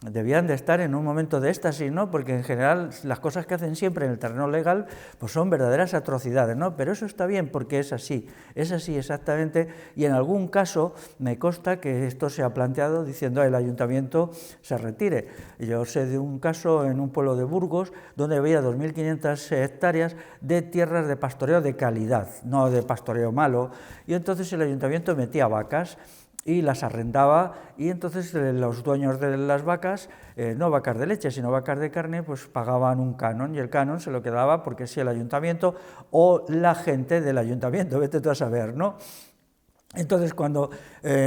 debían de estar en un momento de éxtasis, ¿no? Porque en general las cosas que hacen siempre en el terreno legal pues son verdaderas atrocidades, ¿no? Pero eso está bien porque es así exactamente, y en algún caso me consta que esto se ha planteado diciendo el ayuntamiento se retire. Yo sé de un caso en un pueblo de Burgos donde había 2.500 hectáreas de tierras de pastoreo de calidad, no de pastoreo malo, y entonces el ayuntamiento metía vacas y las arrendaba, y entonces los dueños de las vacas, no vacas de leche, sino vacas de carne, pues pagaban un canon, y el canon se lo quedaba porque sí el ayuntamiento o la gente del ayuntamiento, vete tú a saber, ¿no? Entonces, cuando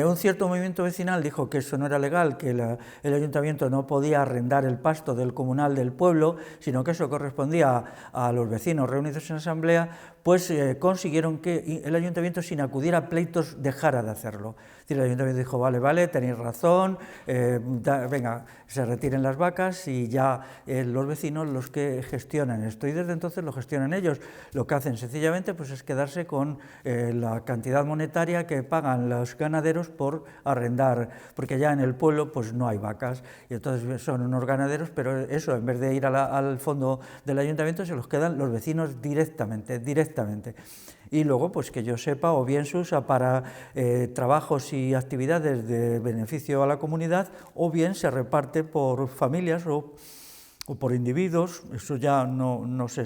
un cierto movimiento vecinal dijo que eso no era legal, que el ayuntamiento no podía arrendar el pasto del comunal del pueblo, sino que eso correspondía a los vecinos reunidos en asamblea, pues consiguieron que el ayuntamiento, sin acudir a pleitos, dejara de hacerlo. Es decir, el ayuntamiento dijo, vale, tenéis razón, venga, se retiren las vacas y ya los vecinos los que gestionan esto. Y desde entonces lo gestionan ellos. Lo que hacen sencillamente pues es quedarse con la cantidad monetaria que pagan los ganaderos por arrendar, porque ya en el pueblo pues no hay vacas, y entonces son unos ganaderos, pero eso, en vez de ir al fondo del ayuntamiento, se los quedan los vecinos directamente. Y luego, pues que yo sepa, o bien se usa para trabajos y actividades de beneficio a la comunidad, o bien se reparte por familias o por individuos, eso ya no sé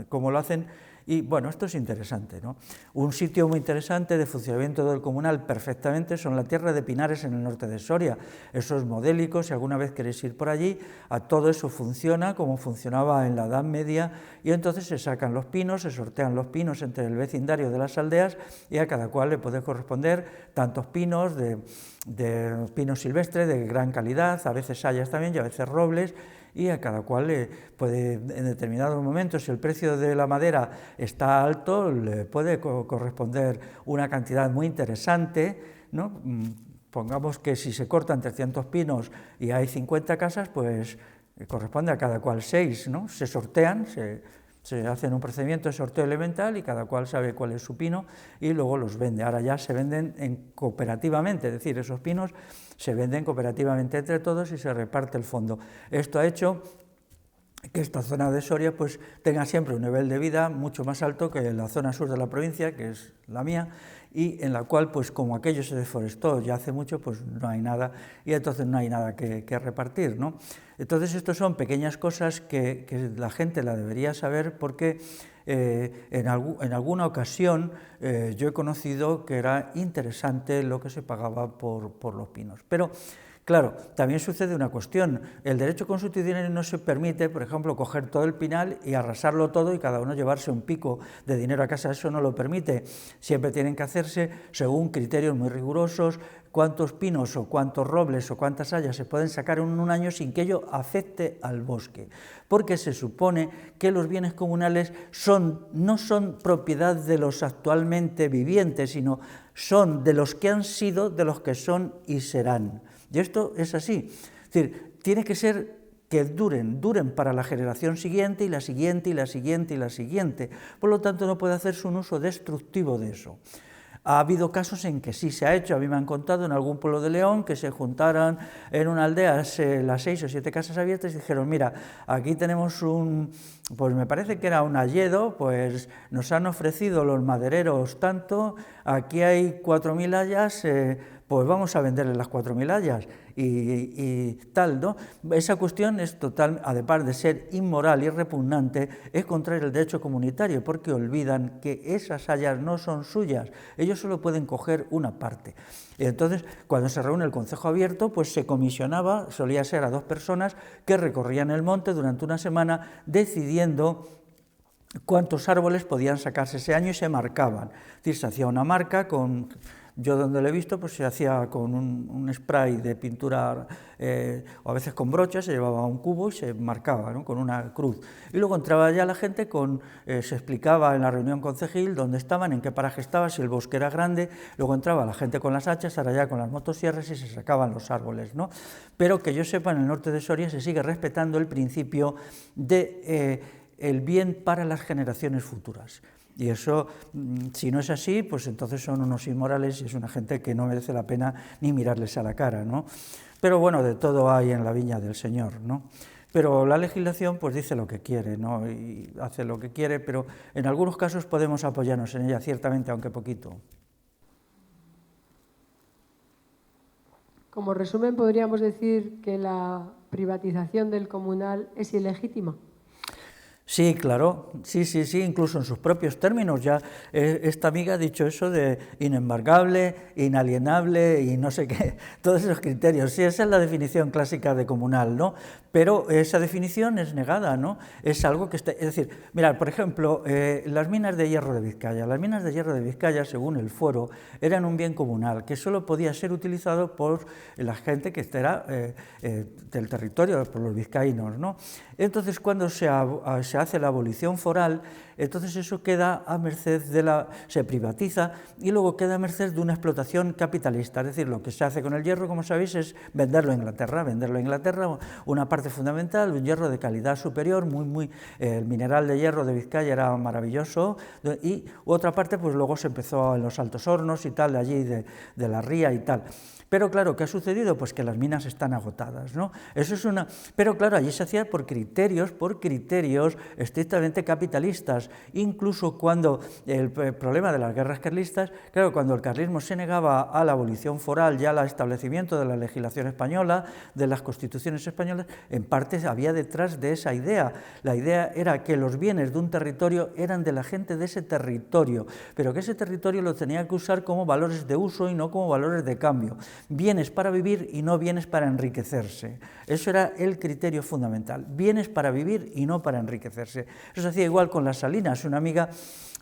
cómo lo hacen. Y bueno, esto es interesante, ¿no? Un sitio muy interesante de funcionamiento del comunal perfectamente son la tierra de Pinares en el norte de Soria. Eso es modélico, si alguna vez queréis ir por allí, a todo eso funciona como funcionaba en la Edad Media, y entonces se sacan los pinos, se sortean los pinos entre el vecindario de las aldeas, y a cada cual le puede corresponder tantos pinos, de pinos silvestres de gran calidad, a veces hayas también y a veces robles, y a cada cual le puede, en determinados momentos, si el precio de la madera está alto, le puede corresponder una cantidad muy interesante, ¿no? Pongamos que si se cortan 300 pinos y hay 50 casas, pues corresponde a cada cual 6, ¿no? Se sortean, se hacen un procedimiento de sorteo elemental y cada cual sabe cuál es su pino y luego los vende. Ahora ya se venden cooperativamente, es decir, esos pinos se venden cooperativamente entre todos y se reparte el fondo. Esto ha hecho que esta zona de Soria pues tenga siempre un nivel de vida mucho más alto que la zona sur de la provincia, que es la mía, y en la cual, pues como aquello se deforestó ya hace mucho, pues no hay nada, y entonces no hay nada que repartir, ¿no? Entonces, estas son pequeñas cosas que la gente la debería saber porque en alguna ocasión yo he conocido que era interesante lo que se pagaba por los pinos. Pero claro, también sucede una cuestión. El derecho constitucional no se permite, por ejemplo, coger todo el pinal y arrasarlo todo y cada uno llevarse un pico de dinero a casa. Eso no lo permite. Siempre tienen que hacerse según criterios muy rigurosos, cuántos pinos o cuántos robles o cuántas hayas se pueden sacar en un año sin que ello afecte al bosque. Porque se supone que los bienes comunales no son propiedad de los actualmente vivientes, sino son de los que han sido, de los que son y serán. Y esto es así, es decir, tiene que ser que duren para la generación siguiente y la siguiente y la siguiente y la siguiente, por lo tanto no puede hacerse un uso destructivo de eso. Ha habido casos en que sí se ha hecho, a mí me han contado en algún pueblo de León que se juntaran en una aldea las 6 o 7 casas abiertas y dijeron, mira, aquí tenemos pues me parece que era un hayedo, pues nos han ofrecido los madereros tanto, aquí hay 4.000 hayas, pues vamos a venderle las 4.000 hayas y tal, ¿no? Esa cuestión es total, además de ser inmoral y repugnante, es contraria al derecho comunitario, porque olvidan que esas hayas no son suyas, ellos solo pueden coger una parte. Y entonces, cuando se reúne el concejo abierto, pues se comisionaba, solía ser a 2 personas que recorrían el monte durante una semana decidiendo cuántos árboles podían sacarse ese año y se marcaban. Es decir, se hacía una marca con... Yo donde lo he visto, pues se hacía con un spray de pintura, o a veces con brochas, se llevaba un cubo y se marcaba, ¿no?, con una cruz. Y luego entraba ya la gente, se explicaba en la reunión concejil dónde estaban, en qué paraje estaba, si el bosque era grande, luego entraba la gente con las hachas, ahora ya con las motosierras y se sacaban los árboles, ¿no? Pero que yo sepa, en el norte de Soria se sigue respetando el principio de el bien para las generaciones futuras. Y eso, si no es así, pues entonces son unos inmorales y es una gente que no merece la pena ni mirarles a la cara, ¿no? Pero bueno, de todo hay en la viña del Señor, ¿no? Pero la legislación pues dice lo que quiere, ¿no? Y hace lo que quiere, pero en algunos casos podemos apoyarnos en ella, ciertamente, aunque poquito. Como resumen, podríamos decir que la privatización del comunal es ilegítima. Sí, claro, sí, incluso en sus propios términos. Ya esta amiga ha dicho eso de inembargable, inalienable y no sé qué, todos esos criterios. Sí, esa es la definición clásica de comunal, ¿no? Pero esa definición es negada, ¿no? Es algo que está... Es decir, mirad, por ejemplo, las minas de hierro de Vizcaya. Las minas de hierro de Vizcaya, según el Fuero, eran un bien comunal que solo podía ser utilizado por la gente que era del territorio, por los vizcaínos, ¿no? Entonces, cuando se hace la abolición foral, entonces eso queda a merced se privatiza y luego queda a merced de una explotación capitalista. Es decir, lo que se hace con el hierro, como sabéis, es venderlo a Inglaterra, una parte fundamental, un hierro de calidad superior, el mineral de hierro de Vizcaya era maravilloso, y otra parte pues luego se empezó en los Altos Hornos y tal, de allí de la ría y tal. Pero claro, ¿qué ha sucedido? Pues que las minas están agotadas, ¿no? Eso es Pero claro, allí se hacía por criterios estrictamente capitalistas. Incluso cuando el problema de las guerras carlistas, claro, cuando el carlismo se negaba a la abolición foral, ya al establecimiento de la legislación española, de las constituciones españolas, en parte había detrás de esa idea. La idea era que los bienes de un territorio eran de la gente de ese territorio, pero que ese territorio lo tenía que usar como valores de uso y no como valores de cambio. Bienes para vivir y no bienes para enriquecerse. Eso era el criterio fundamental. Bienes para vivir y no para enriquecerse. Eso se hacía igual con las salinas. Una amiga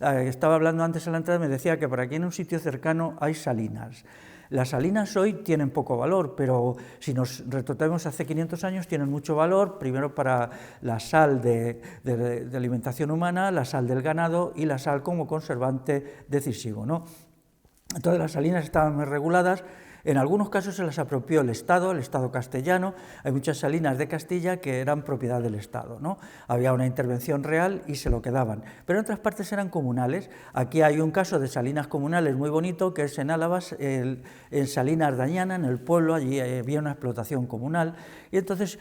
estaba hablando antes en la entrada, me decía que por aquí en un sitio cercano hay salinas. Las salinas hoy tienen poco valor, pero si nos retrotraemos hace 500 años tienen mucho valor, primero para la sal de alimentación humana, la sal del ganado y la sal como conservante decisivo, ¿no? Entonces las salinas estaban muy reguladas. En algunos casos se las apropió el Estado castellano. Hay muchas salinas de Castilla que eran propiedad del Estado, ¿no? Había una intervención real y se lo quedaban, pero en otras partes eran comunales. Aquí hay un caso de salinas comunales muy bonito, que es en Álava, en Salinas de Añana, en el pueblo. Allí había una explotación comunal, y entonces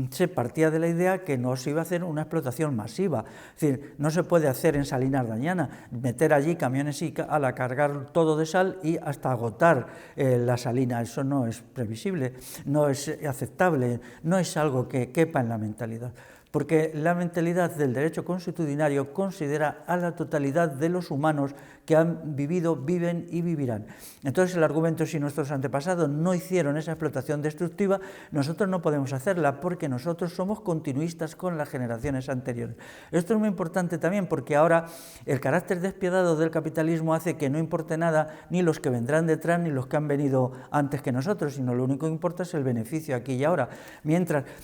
se partía de la idea que no se iba a hacer una explotación masiva. Es decir, no se puede hacer en Salinas de Añana, meter allí camiones y a cargar todo de sal y hasta agotar la salina. Eso no es previsible, no es aceptable, no es algo que quepa en la mentalidad, porque la mentalidad del derecho consuetudinario considera a la totalidad de los humanos que han vivido, viven y vivirán. Entonces el argumento, si nuestros antepasados no hicieron esa explotación destructiva, nosotros no podemos hacerla, porque nosotros somos continuistas con las generaciones anteriores. Esto es muy importante también, porque ahora el carácter despiadado del capitalismo hace que no importe nada ni los que vendrán detrás ni los que han venido antes que nosotros, sino lo único que importa es el beneficio aquí y ahora.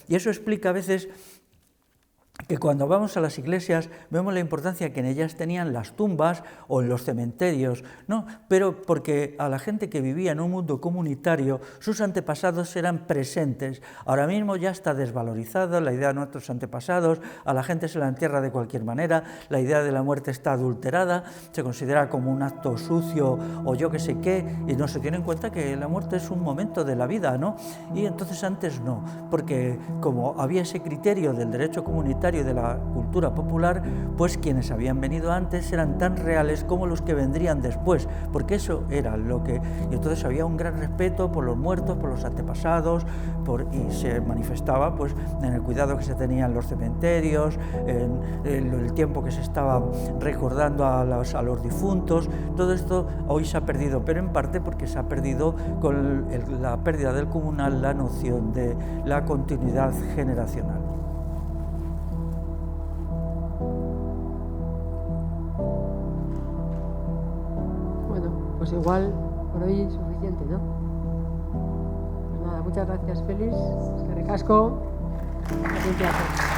Y eso explica a veces que cuando vamos a las iglesias vemos la importancia que en ellas tenían las tumbas o en los cementerios, ¿no? Pero porque a la gente que vivía en un mundo comunitario, sus antepasados eran presentes. Ahora mismo ya está desvalorizada la idea de nuestros antepasados, a la gente se la entierra de cualquier manera, la idea de la muerte está adulterada, se considera como un acto sucio o yo que sé qué, y no se tiene en cuenta que la muerte es un momento de la vida, ¿no? Y entonces antes no, porque como había ese criterio del derecho comunitario y de la cultura popular, pues quienes habían venido antes eran tan reales como los que vendrían después, porque eso era lo que... Y entonces había un gran respeto por los muertos, por los antepasados, y se manifestaba pues en el cuidado que se tenía en los cementerios, en el tiempo que se estaba recordando a los difuntos. Todo esto hoy se ha perdido, pero en parte porque se ha perdido con la pérdida del comunal la noción de la continuidad generacional. Pues igual por hoy es suficiente, ¿no? Pues nada, muchas gracias, Félix. Es que recasco. Un placer.